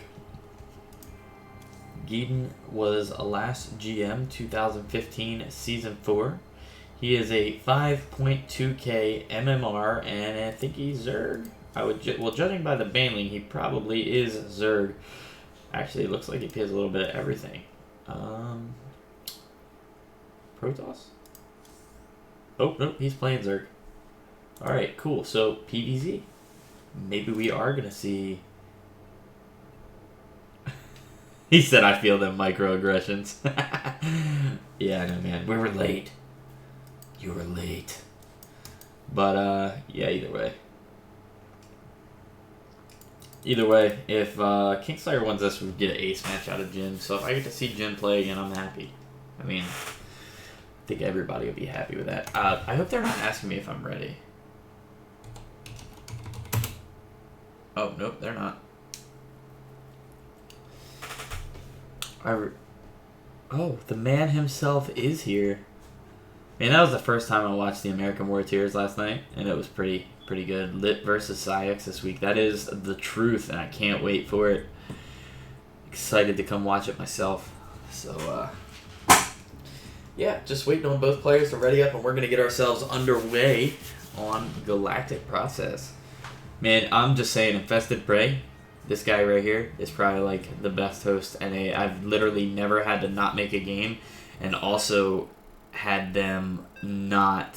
Geeden was a last GM 2015 Season 4. He is a 5.2k MMR, and I think he's Zerg. Well, judging by the Baneling, he probably is Zerg. Actually, it looks like he plays a little bit of everything. Protoss? Oh, nope, he's playing Zerg. Alright, cool. So, PVZ. Maybe we are going to see... He said, I feel them microaggressions. Yeah, I know, man. We were late. You were late. But, yeah, either way. Either way, if Kingslayer wins this, we get an ace match out of Jin. So if I get to see Jin play again, I'm happy. I mean, I think everybody will be happy with that. I hope they're not asking me if I'm ready. Oh, nope, they're not. Oh, the man himself is here. Man, that was the first time I watched the American Warriors last night, and it was pretty good. Lit versus Psyx this week. That is the truth, and I can't wait for it. Excited to come watch it myself. So, yeah, just waiting on both players to ready up, and we're going to get ourselves underway on Galactic Process. Man, I'm just saying, Infested Prey, this guy right here is probably like the best host NA. I've literally never had to not make a game, and also had them not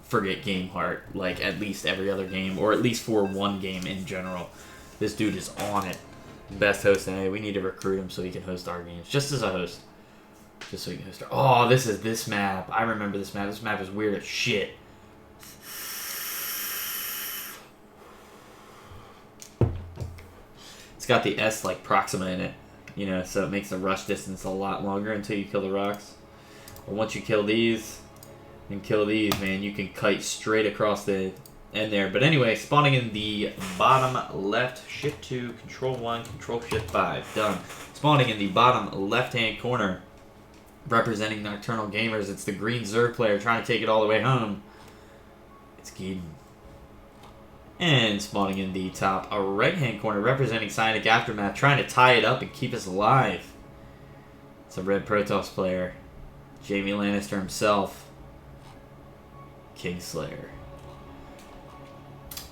forget game heart, like at least every other game, or at least for one game in general. This dude is on it. Best host NA. We need to recruit him so he can host our games, just as a host. Just so he can host our... Oh, this is this map. I remember this map. This map is weird as shit. It's got the S like Proxima in it, you know, so it makes the rush distance a lot longer until you kill the rocks. But once you kill these and kill these, man, you can kite straight across the end there. But anyway, spawning in the bottom left, Shift 2, Control 1, Control Shift 5. Done. Spawning in the bottom left-hand corner, representing Nocturnal Gamers, it's the green Zerg player trying to take it all the way home. It's Geeden. And spawning in the top right-hand corner, representing Psionic Aftermath, trying to tie it up and keep us alive. It's a red Protoss player. Jaime Lannister himself. Kingslayer.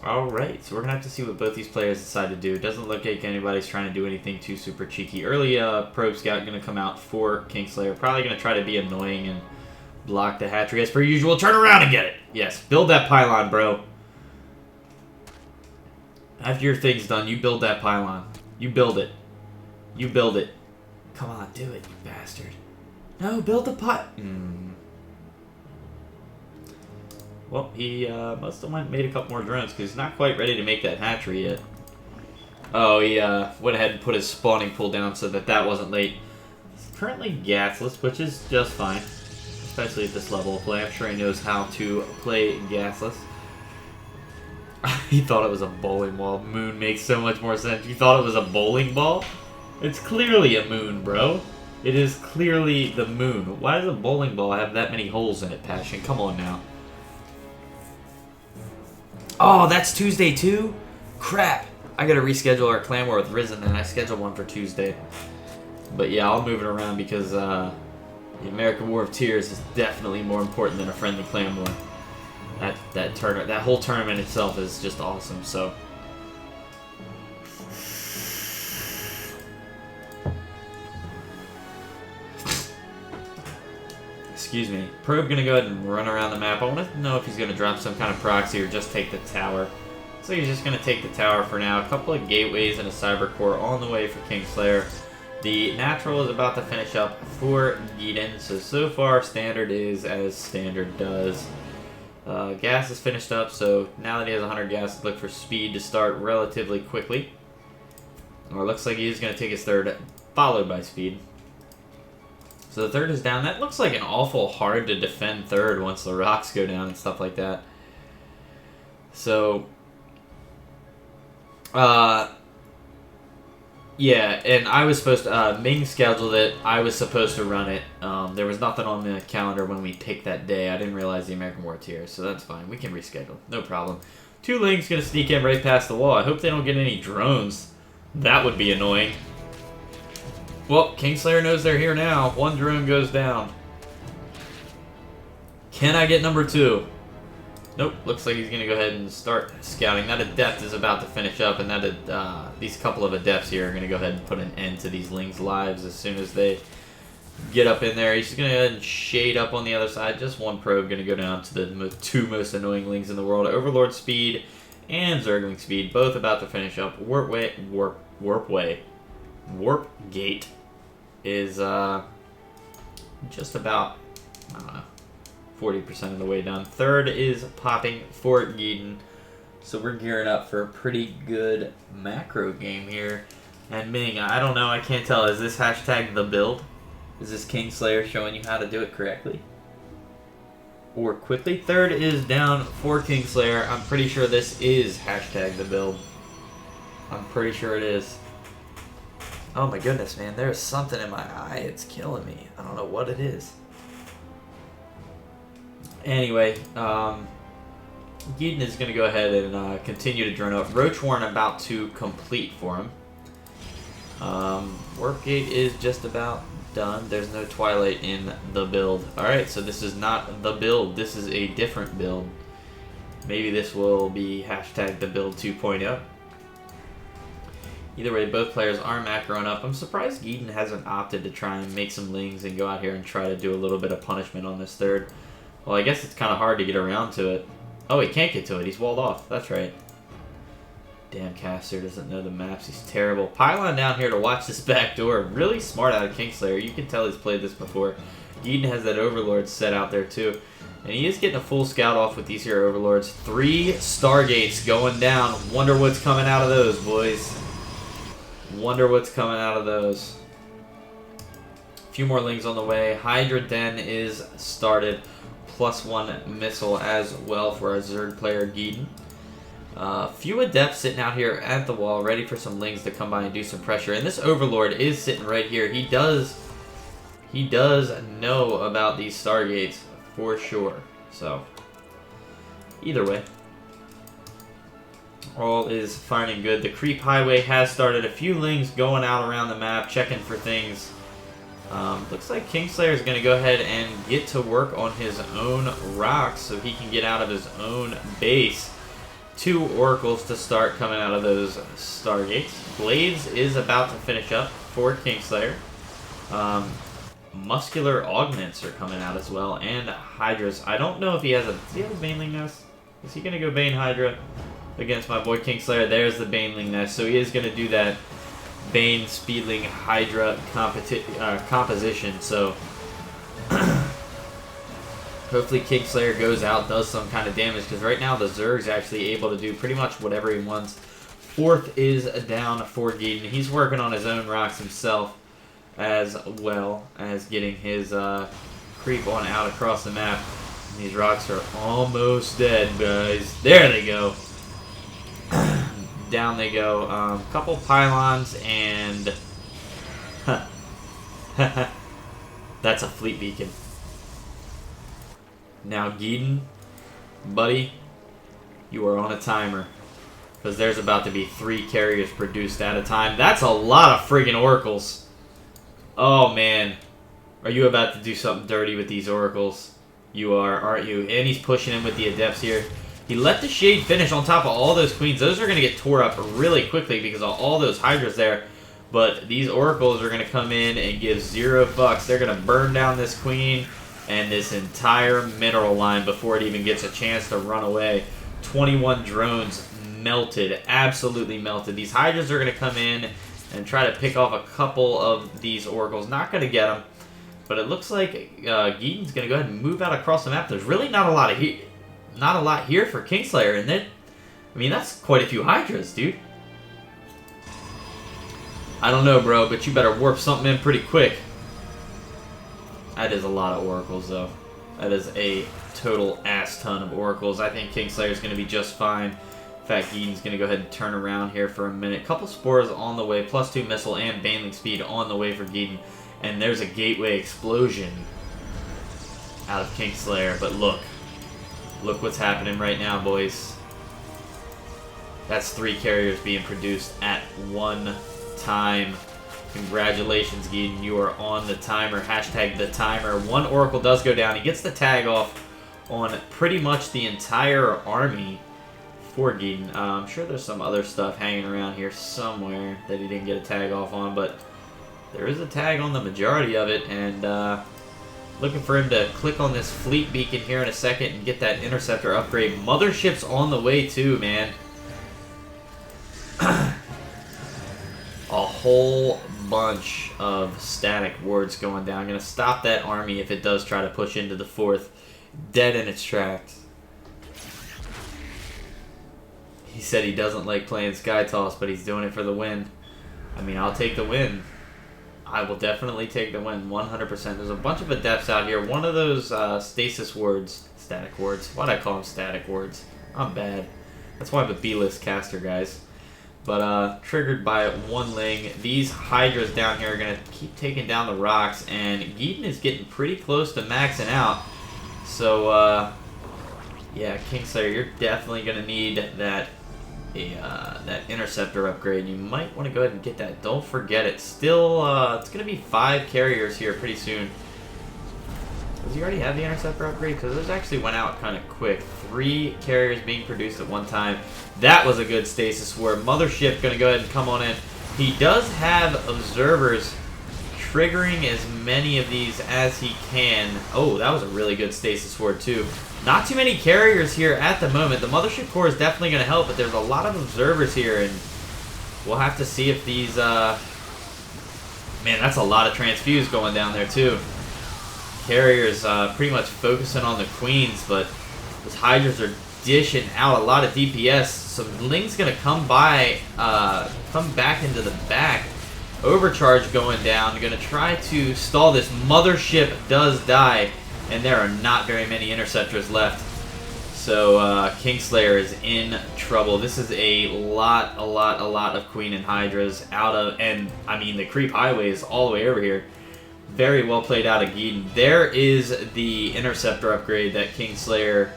Alright, so we're going to have to see what both these players decide to do. It doesn't look like anybody's trying to do anything too super cheeky. Early Probe Scout going to come out for Kingslayer. Probably going to try to be annoying and block the hatchery as per usual. Turn around and get it. Yes, build that pylon, bro. After your thing's done, you build that pylon. You build it. You build it. Come on, do it, you bastard. No, build the Well, he must have made a couple more drones because he's not quite ready to make that hatchery yet. Oh, he went ahead and put his spawning pool down so that wasn't late. It's currently gasless, which is just fine. Especially at this level of play. I'm sure he knows how to play gasless. He thought it was a bowling ball. Moon makes so much more sense. You thought it was a bowling ball? It's clearly a moon, bro. It is clearly the moon. Why does a bowling ball have that many holes in it, Passion? Come on now. Oh, that's Tuesday too? Crap. I gotta reschedule our clan war with Risen, and I scheduled one for Tuesday. But yeah, I'll move it around because the American War of Tears is definitely more important than a friendly clan war. That whole tournament itself is just awesome. So, excuse me. Probe gonna go ahead and run around the map. I want to know if he's gonna drop some kind of proxy or just take the tower. So he's just gonna take the tower for now. A couple of gateways and a cyber core on the way for Kingslayer. The natural is about to finish up for Geeden. So far standard is as standard does. Gas is finished up, so now that he has 100 gas, look for speed to start relatively quickly. Or it looks like he's going to take his third, followed by speed. So the third is down. That looks like an awful hard to defend third once the rocks go down and stuff like that. So, Yeah, and I was supposed to, Ming scheduled it, I was supposed to run it. There was nothing on the calendar when we picked that day. I didn't realize the American War tier, so that's fine. We can reschedule, no problem. 2 Lings gonna sneak in right past the wall. I hope they don't get any drones. That would be annoying. Well, Kingslayer knows they're here now. 1 drone goes down. Can I get number 2? Nope, looks like he's going to go ahead and start scouting. That Adept is about to finish up, and that these couple of Adepts here are going to go ahead and put an end to these Lings' lives as soon as they get up in there. He's just going to go ahead and shade up on the other side. Just 1 probe going to go down to the 2 most annoying Lings in the world. Overlord Speed and Zergling Speed, both about to finish up. Warp Gate is just about, I don't know, 40% of the way done. 3rd is popping for Geeden. So we're gearing up for a pretty good macro game here. And Ming, I don't know, I can't tell. Is this hashtag the build? Is this Kingslayer showing you how to do it correctly? Or quickly? 3rd is down for Kingslayer. I'm pretty sure this is hashtag the build. I'm pretty sure it is. Oh my goodness, man. There's something in my eye. It's killing me. I don't know what it is. Anyway, Geeden is going to go ahead and continue to drone up. Roach Warren about to complete for him. Warp Gate is just about done. There's no Twilight in the build. Alright, so this is not the build. This is a different build. Maybe this will be hashtag the build 2.0. Either way, both players are macroing up. I'm surprised Geeden hasn't opted to try and make some Lings and go out here and try to do a little bit of punishment on this 3rd. Well, I guess it's kind of hard to get around to it. Oh, he can't get to it. He's walled off. That's right. Damn, Caster doesn't know the maps. He's terrible. Pylon down here to watch this back door. Really smart out of Kingslayer. You can tell he's played this before. Geeden has that Overlord set out there, too. And he is getting a full scout off with these here Overlords. 3 Stargates going down. Wonder what's coming out of those, boys. Wonder what's coming out of those. A few more Lings on the way. Hydra Den is started. +1 missile as well for our Zerg player Geeden. Few Adepts sitting out here at the wall, ready for some Lings to come by and do some pressure. And this Overlord is sitting right here. He does know about these Stargates for sure. So, either way, all is fine and good. The Creep Highway has started. A few Lings going out around the map, checking for things. Looks like Kingslayer is going to go ahead and get to work on his own rocks so he can get out of his own base. 2 Oracles to start coming out of those Stargates. Blades is about to finish up for Kingslayer. Muscular Augments are coming out as well, and Hydras. I don't know if he has a... Does he have a Baneling Nest? Is he going to go Bane Hydra against my boy Kingslayer? There's the Baneling Nest, so he is going to do that Bane Speedling Hydra composition, so hopefully Kingslayer goes out, does some kind of damage, because right now the Zerg's actually able to do pretty much whatever he wants. 4th is down for Geeden. He's working on his own rocks himself, as well as getting his creep on out across the map. These rocks are almost dead, guys. There they go. Down they go. Couple pylons and... That's a fleet beacon. Now, Geeden, buddy, you are on a timer. Because there's about to be 3 carriers produced at a time. That's a lot of friggin' oracles. Oh, man. Are you about to do something dirty with these oracles? You are, aren't you? And he's pushing in with the Adepts here. He let the Shade finish on top of all those Queens. Those are going to get tore up really quickly because of all those Hydras there. But these Oracles are going to come in and give 0 fucks. They're going to burn down this Queen and this entire mineral line before it even gets a chance to run away. 21 drones melted. Absolutely melted. These Hydras are going to come in and try to pick off a couple of these Oracles. Not going to get them. But it looks like Geeden's going to go ahead and move out across the map. There's really not a lot here for Kingslayer, and then, I mean, that's quite a few Hydras, dude. I don't know, bro, but you better warp something in pretty quick. That is a lot of Oracles, though. That is a total ass ton of Oracles. I think Kingslayer's going to be just fine. In fact, Geeden's going to go ahead and turn around here for a minute. Couple spores on the way, +2 missile and baneling speed on the way for Geeden. And there's a gateway explosion out of Kingslayer. But look what's happening right now, boys. That's 3 carriers being produced at one time. Congratulations, Geeden. You are on the timer. Hashtag the timer. 1 Oracle does go down. He gets the tag off on pretty much the entire army for Geeden. I'm sure there's some other stuff hanging around here somewhere that he didn't get a tag off on, but there is a tag on the majority of it, and looking for him to click on this fleet beacon here in a second and get that interceptor upgrade. Mothership's on the way too, man. A whole bunch of static wards going down. Gonna stop that army if it does try to push into the 4th. Dead in its tracks. He said he doesn't like playing Sky Toss, but he's doing it for the win. I mean, I'll take the win. I will definitely take the win, 100%. There's a bunch of adepts out here. One of those stasis wards, static wards. Why'd I call them static wards? I'm bad. That's why I'm a B-list caster, guys. But triggered by 1 Ling. These Hydras down here are going to keep taking down the rocks, and Geeden is getting pretty close to maxing out. So, yeah, Kingslayer, you're definitely going to need that interceptor upgrade. You might want to go ahead and get that. Don't forget it. Still, it's going to be 5 carriers here pretty soon. Does he already have the interceptor upgrade? Because those actually went out kind of quick. 3 carriers being produced at one time. That was a good stasis ward. Mothership going to go ahead and come on in. He does have observers triggering as many of these as he can. Oh, that was a really good stasis ward too. Not too many carriers here at the moment. The Mothership Core is definitely going to help, but there's a lot of observers here, and we'll have to see if these... Man, that's a lot of transfuse going down there too. Carriers pretty much focusing on the queens, but those Hydras are dishing out a lot of DPS. So Ling's going to come back into the back. Overcharge going down. Going to try to stall this. Mothership does die, and there are not very many interceptors left. So Kingslayer is in trouble. This is a lot of Queen and Hydras out of, and I mean the creep highway is all the way over here. Very well played out of Geeden. There is the interceptor upgrade that Kingslayer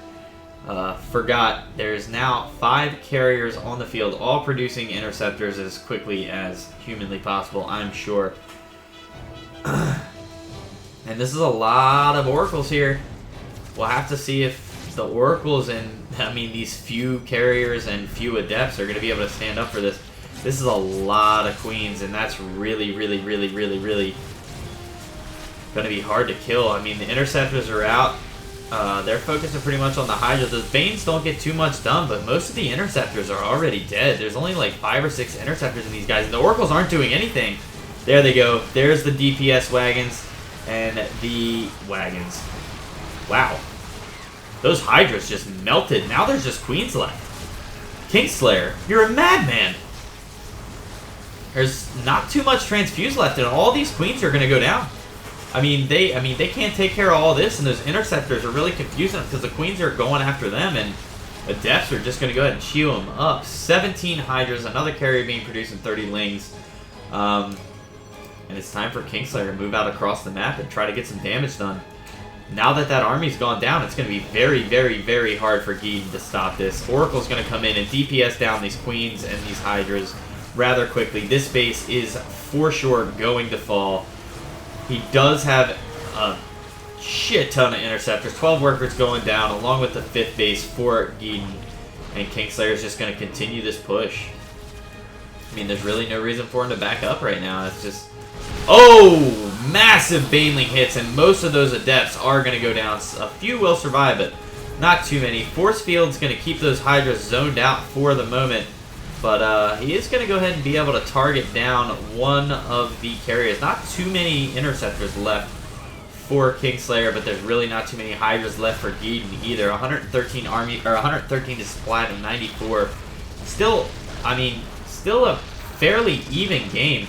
forgot. There's now 5 carriers on the field, all producing interceptors as quickly as humanly possible, I'm sure. And this is a lot of oracles here. We'll have to see if the oracles and, I mean, these few carriers and few adepts are going to be able to stand up for this. This is a lot of queens, and that's really going to be hard to kill. I mean, the interceptors are out. They're focusing pretty much on the Hydra. The Banes don't get too much done, but most of the interceptors are already dead. There's only like 5 or 6 interceptors in these guys, and the oracles aren't doing anything. There they go. There's the DPS wagons and the wagons. Wow. Those Hydras just melted. Now there's just queens left. Kingslayer, you're a madman. There's not too much transfuse left, and all these queens are going to go down. I mean, they can't take care of all this, and those interceptors are really confusing them because the queens are going after them, and adepts are just going to go ahead and chew them up. 17 Hydras, another carrier being produced in 30 Lings. And it's time for Kingslayer to move out across the map and try to get some damage done. Now that that army's gone down, it's going to be very hard for Geeden to stop this. Oracle's going to come in and DPS down these queens and these Hydras rather quickly. This base is for sure going to fall. He does have a shit ton of interceptors. 12 workers going down, along with the 5th base for Geeden. And Kingslayer's just going to continue this push. I mean, there's really no reason for him to back up right now. It's just... Oh! Massive Baneling hits, and most of those adepts are going to go down. A few will survive, but not too many. Force Field's going to keep those Hydras zoned out for the moment. But he is going to go ahead and be able to target down one of the carriers. Not too many interceptors left for Kingslayer, but there's really not too many Hydras left for Geeden either. 113 army, or 113 to supply to 94. Still, I mean, still a fairly even game.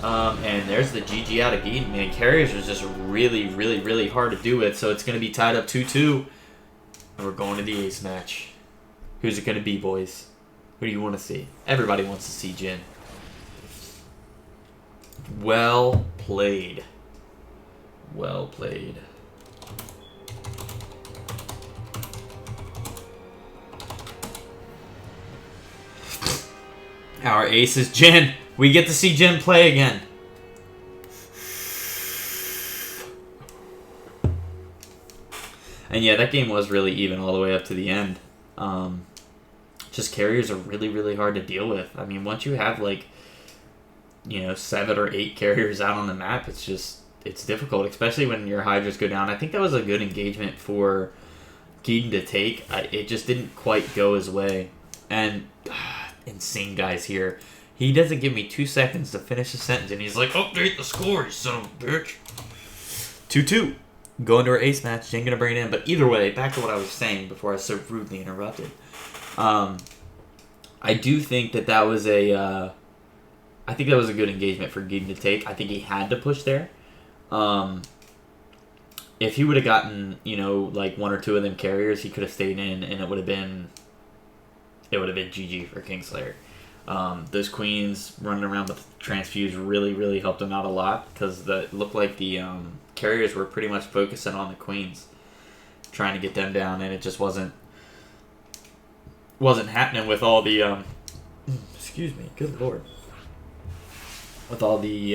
And there's the GG out of Geeden. Man, carriers are just really hard to do with, so it's going to be tied up 2-2. And we're going to the ace match. Who's it going to be, boys? Who do you want to see? Everybody wants to see Jin. Well played. Well played. Our ace is Jin. We get to see Jin play again. And yeah, that game was really even all the way up to the end. Just carriers are really, really hard to deal with. I mean, once you have like, 7 or 8 carriers out on the map, it's difficult, especially when your Hydras go down. I think that was a good engagement for Keaton to take. It just didn't quite go his way. And insane guys here. He doesn't give me 2 seconds to finish a sentence, and he's like, update the score, you son of a bitch. 2-2. Going to our ace match. Jin gonna bring it in. But either way, back to what I was saying before I was so rudely interrupted. I do think that was a... I think that was a good engagement for Keaton to take. I think he had to push there. If he would have gotten, like 1 or 2 of them carriers, he could have stayed in, and it would have been GG for Kingslayer. Those queens running around with transfuse really, really helped him out a lot, because it looked like the carriers were pretty much focusing on the queens, trying to get them down, and it just wasn't happening with all the excuse me, good lord, with all the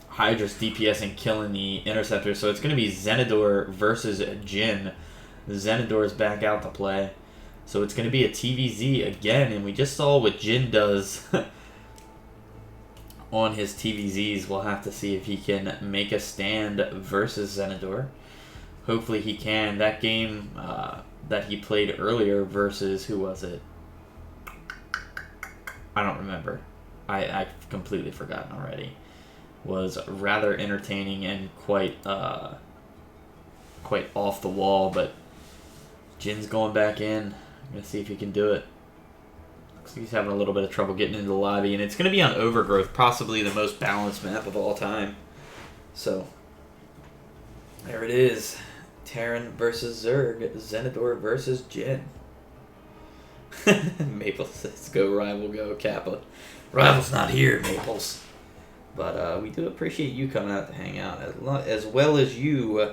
Hydra's DPS and killing the interceptors. So it's going to be Zenidor versus Jin. Zenidor's back out to play. So it's going to be a TVZ again, and we just saw what Jin does on his TVZs. We'll have to see if he can make a stand versus Zenidor. Hopefully he can. That game that he played earlier versus, who was it? I don't remember. I've completely forgotten already. Was rather entertaining and quite off the wall, but Jin's going back in. I'm going to see if he can do it. Looks like he's having a little bit of trouble getting into the lobby, and it's going to be on Overgrowth, possibly the most balanced map of all time. So, there it is. Terran versus Zerg. Zenidor versus Jin. Maple says, go Rival, go Kappa. Rival's not here, Maples. But we do appreciate you coming out to hang out, as well as you,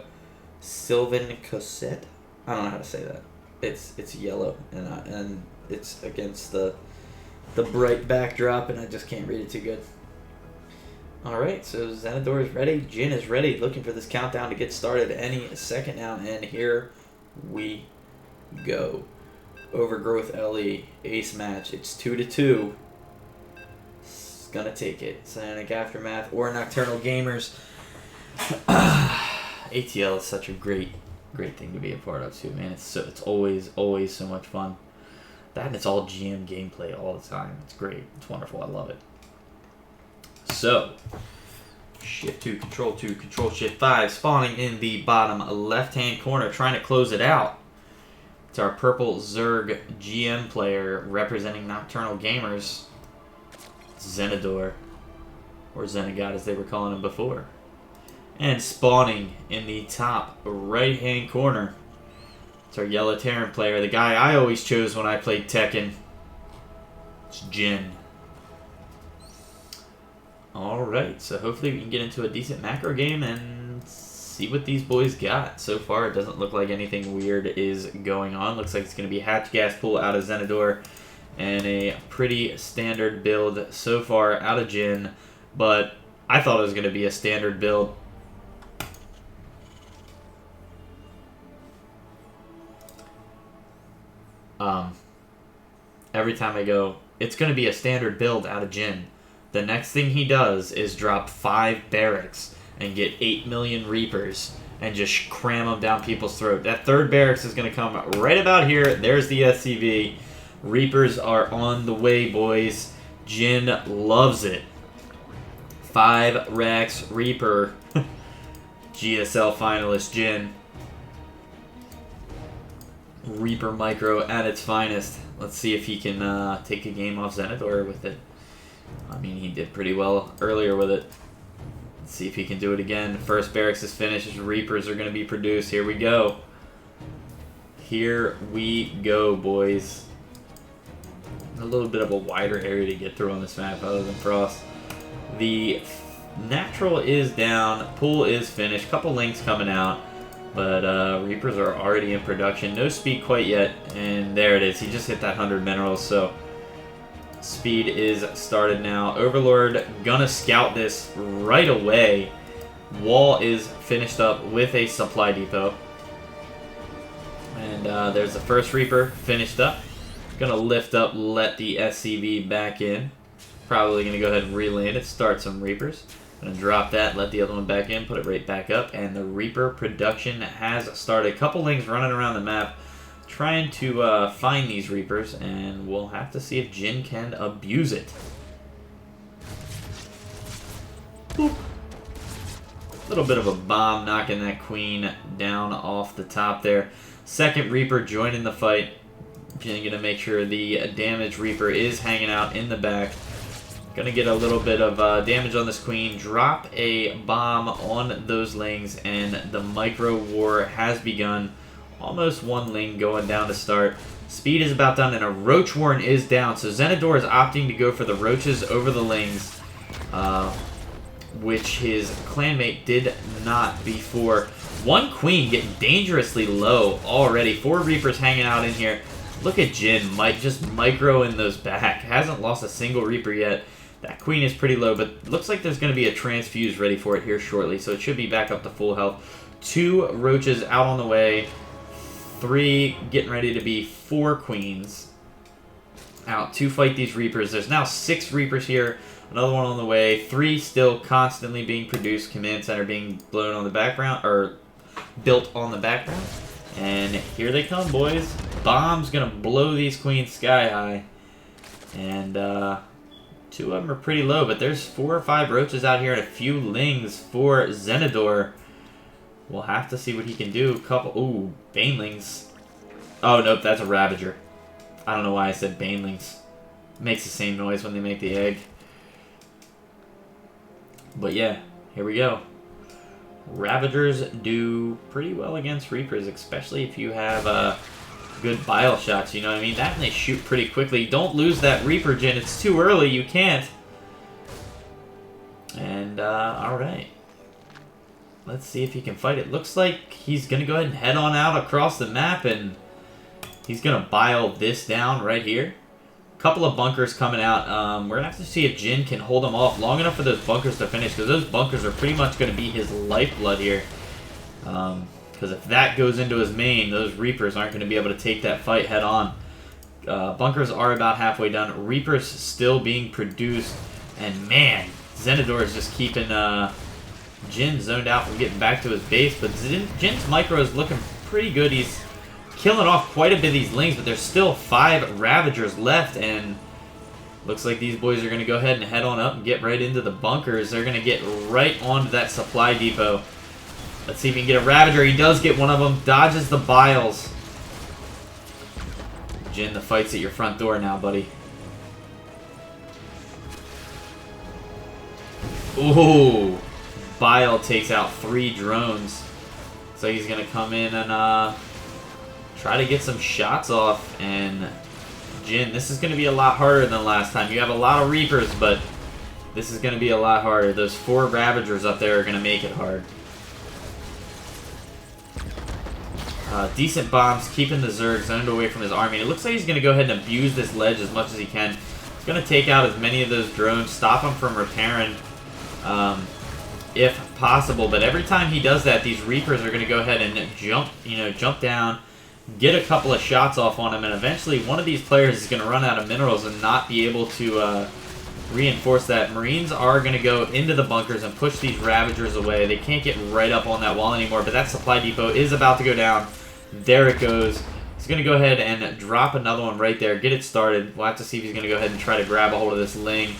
Sylvan Cosette. I don't know how to say that. It's yellow, and it's against the bright backdrop, and I just can't read it too good. Alright, so Zenidor is ready. Jin is ready, looking for this countdown to get started any second now, and here we go. Overgrowth LE, ace match. It's 2-2. It's gonna take it. Psionic Aftermath or Nocturnal Gamers. ATL is such a great thing to be a part of too, man. It's always so much fun. That, and it's all GM gameplay all the time. It's great. It's wonderful. I love it. So, Shift 2, Control 2, Control Shift 5, spawning in the bottom left-hand corner, trying to close it out. It's our purple Zerg GM player representing Nocturnal Gamers, Zenidor, or Zenigod as they were calling him before. And spawning in the top right-hand corner, it's our yellow Terran player, the guy I always chose when I played Tekken. It's Jin. Alright, so hopefully we can get into a decent macro game and see what these boys got. So far, it doesn't look like anything weird is going on. Looks like it's going to be Hatch Gas Pool out of Zenidor and a pretty standard build so far out of Jin, but I thought it was going to be a standard build. Every time I go, it's going to be a standard build out of Jin. The next thing he does is drop 5 barracks and get 8 million Reapers and just cram them down people's throat. That third barracks is going to come right about here. There's the SCV. Reapers are on the way, boys. Jin loves it. 5 racks Reaper. GSL finalist Jin. Reaper Micro at its finest. Let's see if he can take a game off Zenidor with it. I mean, he did pretty well earlier with it. Let's see if he can do it again. First barracks is finished. Reapers are going to be produced. Here we go. Here we go, boys. A little bit of a wider area to get through on this map other than Frost. The natural is down. Pool is finished. Couple links coming out. But Reapers are already in production. No speed quite yet. And there it is. He just hit that 100 minerals. So speed is started now. Overlord gonna scout this right away. Wall is finished up with a supply depot. And there's the first Reaper finished up. Gonna lift up, let the SCV back in. Probably gonna go ahead and reland it, start some Reapers. Gonna drop that, let the other one back in, put it right back up, and the Reaper production has started. A couple lings running around the map, trying to find these Reapers, and we'll have to see if Jin can abuse it. Boop. Little bit of a bomb knocking that queen down off the top there. Second Reaper joining the fight. Jin gonna make sure the damage Reaper is hanging out in the back. Gonna get a little bit of damage on this queen. Drop a bomb on those lings, and the micro war has begun. Almost one ling going down to start. Speed is about done, and a roach warren is down. So Zenidor is opting to go for the roaches over the lings, which his clanmate did not before. One queen getting dangerously low already. 4 Reapers hanging out in here. Look at Jin, just micro in those back. Hasn't lost a single Reaper yet. That queen is pretty low, but looks like there's going to be a transfuse ready for it here shortly, so it should be back up to full health. 2 roaches out on the way. 3 getting ready to be 4 queens out to fight these Reapers. There's now 6 Reapers here. Another one on the way. 3 still constantly being produced. Command center being blown on the background, or built on the background. And here they come, boys. Bomb's gonna blow these queens sky high. And 2 of them are pretty low, but there's 4 or 5 roaches out here and a few lings for Zenidor. We'll have to see what he can do. Ooh, banelings. Oh, nope, that's a Ravager. I don't know why I said banelings. Makes the same noise when they make the egg. But yeah, here we go. Ravagers do pretty well against Reapers, especially if you have good bile shots, you know what I mean? That and they shoot pretty quickly. Don't lose that Reaper, Jin. It's too early. You can't. And, alright. Let's see if he can fight it. Looks like he's going to go ahead and head on out across the map, and he's going to bile this down right here. Couple of bunkers coming out. We're going to have to see if Jin can hold them off long enough for those bunkers to finish, because those bunkers are pretty much going to be his lifeblood here. Because if that goes into his main, those Reapers aren't going to be able to take that fight head on. Bunkers are about halfway done. Reapers still being produced. And man, Zenidor is just keeping Jin zoned out from getting back to his base. But Jin's micro is looking pretty good. He's killing off quite a bit of these lings, but there's still 5 Ravagers left. And looks like these boys are going to go ahead and head on up and get right into the bunkers. They're going to get right onto that supply depot. Let's see if he can get a Ravager. He does get one of them. Dodges the biles. Jin, the fight's at your front door now, buddy. Ooh. Bile takes out 3 drones. So he's going to come in and try to get some shots off. And Jin, this is going to be a lot harder than last time. You have a lot of Reapers, but this is going to be a lot harder. Those 4 Ravagers up there are going to make it hard. Decent bombs, keeping the Zerg zoned away from his army. It looks like he's going to go ahead and abuse this ledge as much as he can. He's going to take out as many of those drones, stop them from repairing if possible. But every time he does that, these Reapers are going to go ahead and jump down, get a couple of shots off on him, and eventually one of these players is going to run out of minerals and not be able to reinforce that. Marines are going to go into the bunkers and push these Ravagers away. They can't get right up on that wall anymore, but that supply depot is about to go down. There it goes. He's going to go ahead and drop another one right there, get it started. We'll have to see if he's going to go ahead and try to grab a hold of this ling.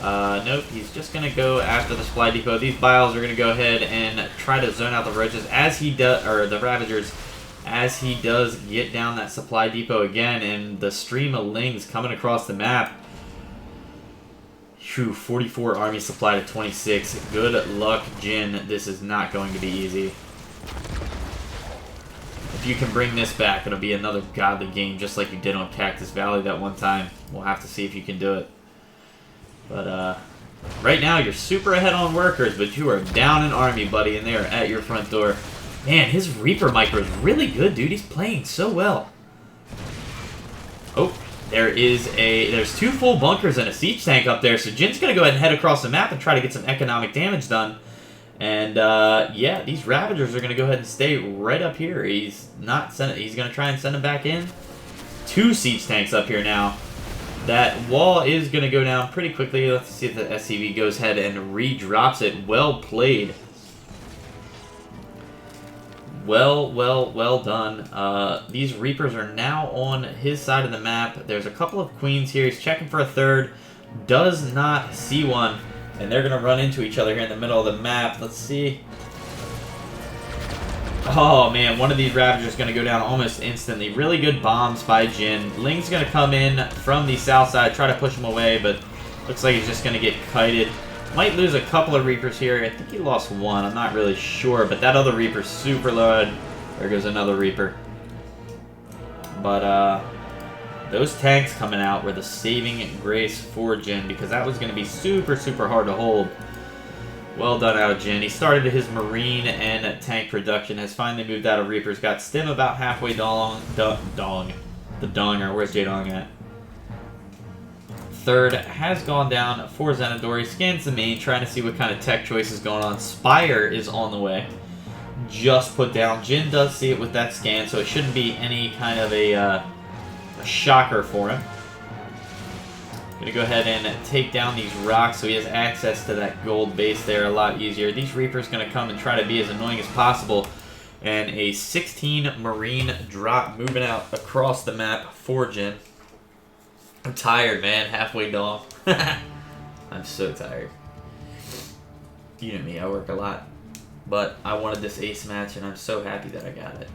Nope, he's just going to go after the supply depot. These biles are going to go ahead and try to zone out the roaches as he does, or the Ravagers, as he does get down that supply depot again, and the stream of lings coming across the map. Phew, 44 army supply to 26. Good luck, Jin. This is not going to be easy. If you can bring this back, it'll be another godly game, just like you did on Cactus Valley that one time. We'll have to see if you can do it. But, right now, you're super ahead on workers, but you are down in army, buddy, and they are at your front door. Man, his Reaper micro is really good, dude. He's playing so well. Oh, there's 2 full bunkers and a siege tank up there, so Jin's going to go ahead and head across the map and try to get some economic damage done. And, yeah, these Ravagers are going to go ahead and stay right up here. He's going to try and send them back in. 2 siege tanks up here now. That wall is going to go down pretty quickly. Let's see if the SCV goes ahead and re-drops it. Well played. Well done. These Reapers are now on his side of the map. There's a couple of Queens here. He's checking for a third. Does not see one. And they're going to run into each other here in the middle of the map. Let's see. Oh, man. One of these Ravagers is going to go down almost instantly. Really good bombs by Jin. Ling's going to come in from the south side, try to push him away, but looks like he's just going to get kited. Might lose a couple of Reapers here. I think he lost one. I'm not really sure, but that other Reaper's super low. There goes another Reaper. But, those tanks coming out were the saving grace for Jin, because that was going to be super, super hard to hold. Well done out of Jin. He started his Marine and tank production, has finally moved out of Reapers, got Stim about halfway dong. The Donger. Where's J-Dong at? Third has gone down for Zenador. He scans the main, trying to see what kind of tech choice is going on. Spire is on the way. Just put down. Jin does see it with that scan, so it shouldn't be any kind of a shocker for him. Gonna go ahead and take down these rocks so he has access to that gold base there a lot easier. These Reapers gonna come and try to be as annoying as possible. And a 16 Marine drop moving out across the map for Jin. I'm tired, man. Halfway dog. I'm so tired. You know me, I work a lot. But I wanted this ace match, and I'm so happy that I got it.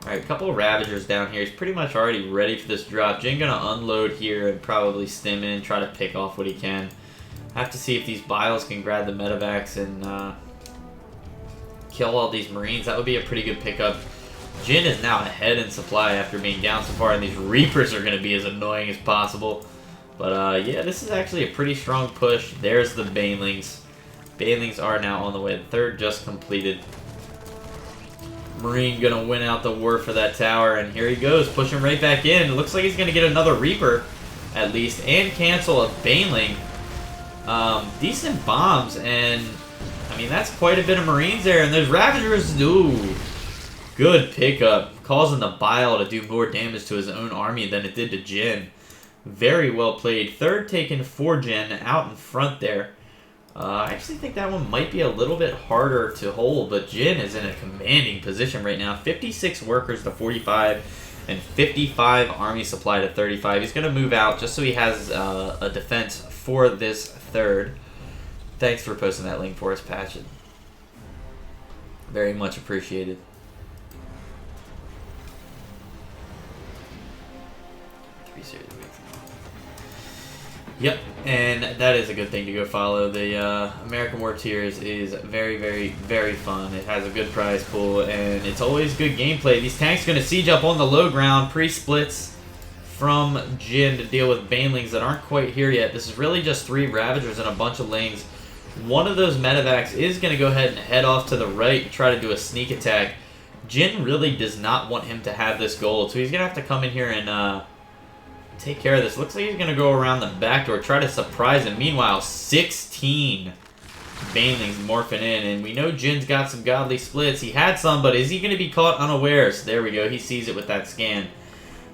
Alright, a couple of Ravagers down here. He's pretty much already ready for this drop. Jin gonna unload here and probably stim in, try to pick off what he can. Have to see if these Biles can grab the medevacs and kill all these Marines. That would be a pretty good pickup. Jin is now ahead in supply after being down so far, and these Reapers are going to be as annoying as possible. But, yeah, this is actually a pretty strong push. There's the Banelings. Banelings are now on the way. The third just completed. Marine going to win out the war for that tower, and here he goes, pushing right back in. It looks like he's going to get another Reaper, at least, and cancel a Baneling. Decent bombs, and, I mean, that's quite a bit of Marines there, and those Ravagers, ooh. Good pickup, causing the Bile to do more damage to his own army than it did to Jin. Very well played. Third taken for Jin, out in front there. I actually think that one might be a little bit harder to hold, but Jin is in a commanding position right now. 56 workers to 45, and 55 army supply to 35. He's going to move out just so he has a defense for this third. Thanks for posting that link for us, Patchen. Very much appreciated. Yep, and that is a good thing to go follow. The American War Tiers is very, very, very fun. It has a good prize pool, and it's always good gameplay. These tanks going to siege up on the low ground, pre-splits from Jin to deal with Banelings that aren't quite here yet. This is really just 3 Ravagers and a bunch of Lings. One of those medevacs is going to go ahead and head off to the right and try to do a sneak attack. Jin really does not want him to have this gold, so he's going to have to come in here and take care of this. Looks like he's going to go around the back door, try to surprise him. Meanwhile, 16 Banelings morphing in, and we know Jin's got some godly splits. He had some, but is he going to be caught unawares? There we go. He sees it with that scan.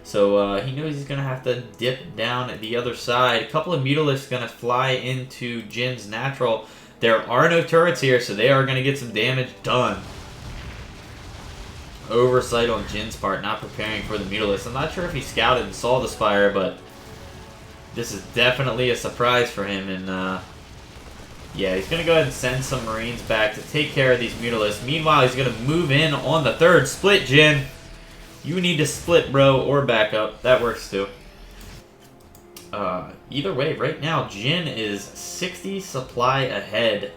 So he knows he's going to have to dip down at the other side. A couple of Mutalisks going to fly into Jin's natural. There are no turrets here, so they are going to get some damage done. Oversight on Jin's part, not preparing for the Mutalisks. I'm not sure if he scouted and saw the Spire, but this is definitely a surprise for him. And yeah, he's going to go ahead and send some Marines back to take care of these Mutalisks. Meanwhile, he's going to move in on the third. Split, Jin. You need to split, bro, or back up. That works too. Either way, right now, Jin is 60 supply ahead.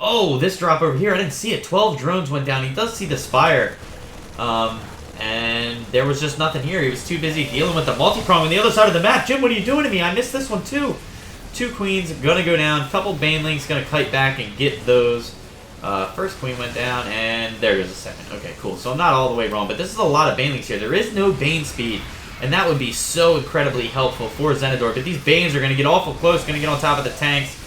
Oh, this drop over here, I didn't see it. 12 drones went down. He does see the Spire. And there was just nothing here. He was too busy dealing with the multi-prong on the other side of the map. Jim, what are you doing to me? I missed this one too. 2 queens, gonna go down. Couple banelings, gonna kite back and get those. First queen went down, and there goes the second. Okay, cool. So I'm not all the way wrong, but this is a lot of banelings here. There is no bane speed, and that would be so incredibly helpful for Xenador. But these banes are gonna get awful close, gonna get on top of the tanks.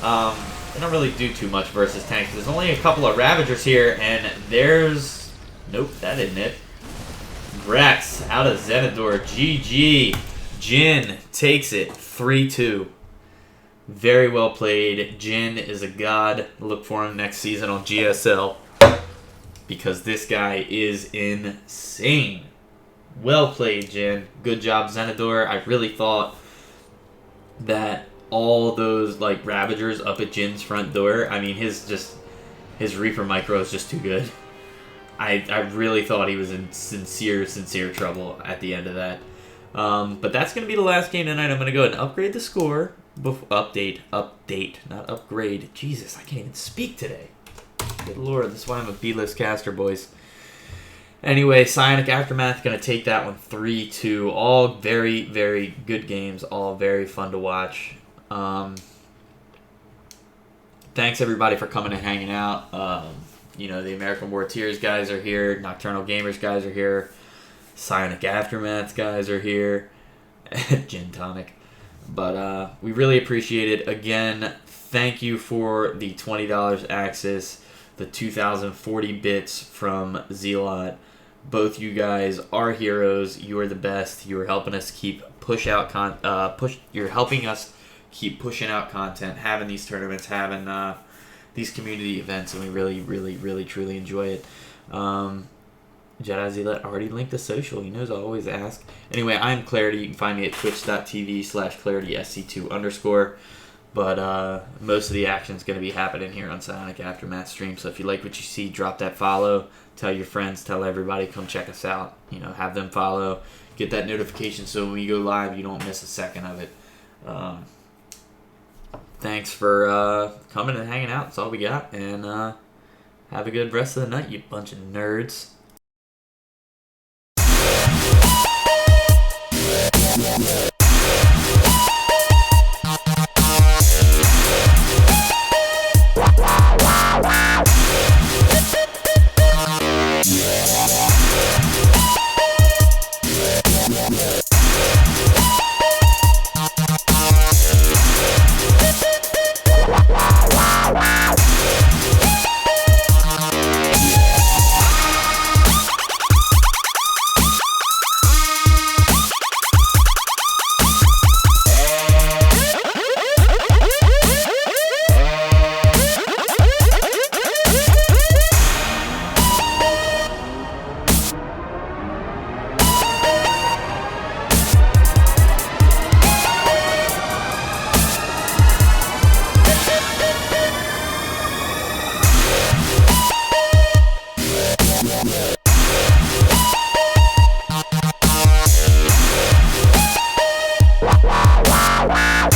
They don't really do too much versus tanks. There's only a couple of Ravagers here, and there's... Nope, that isn't it. Rex out of Xenador. GG. Jin takes it 3-2. Very well played. Jin is a god. Look for him next season on GSL because this guy is insane. Well played, Jin. Good job, Xenador. I really thought that all those like Ravagers up at Jin's front door, I mean, his Reaper Micro is just too good. I really thought he was in sincere trouble at the end of that. But that's going to be the last game tonight. I'm going to go ahead and upgrade the score. Update, not upgrade. Jesus, I can't even speak today. Good lord, this is why I'm a B-list caster, boys. Anyway, Psionic Aftermath going to take that one 3-2. All very, very good games. All very fun to watch. Thanks, everybody, for coming and hanging out. You know, the American War Tears guys are here. Nocturnal Gamers guys are here. Psionic Aftermath guys are here. Gin Tonic. But we really appreciate it. Again, thank you for the $20 access, the 2,040 bits from Zealot. Both you guys are heroes. You are the best. You are helping us keep You're helping us keep pushing out content, having these tournaments, having these community events, and we really, really, really, truly enjoy it. Jedi Zealot already linked the social. He knows I always ask. Anyway, I'm Clarity. You can find me at twitch.tv/ClaritySC2_. But most of the action is going to be happening here on Psionic Aftermath stream. So if you like what you see, drop that follow. Tell your friends. Tell everybody. Come check us out. You know, have them follow. Get that notification so when we go live, you don't miss a second of it. Thanks for coming and hanging out. That's all we got. And have a good rest of the night, you bunch of nerds. Wow.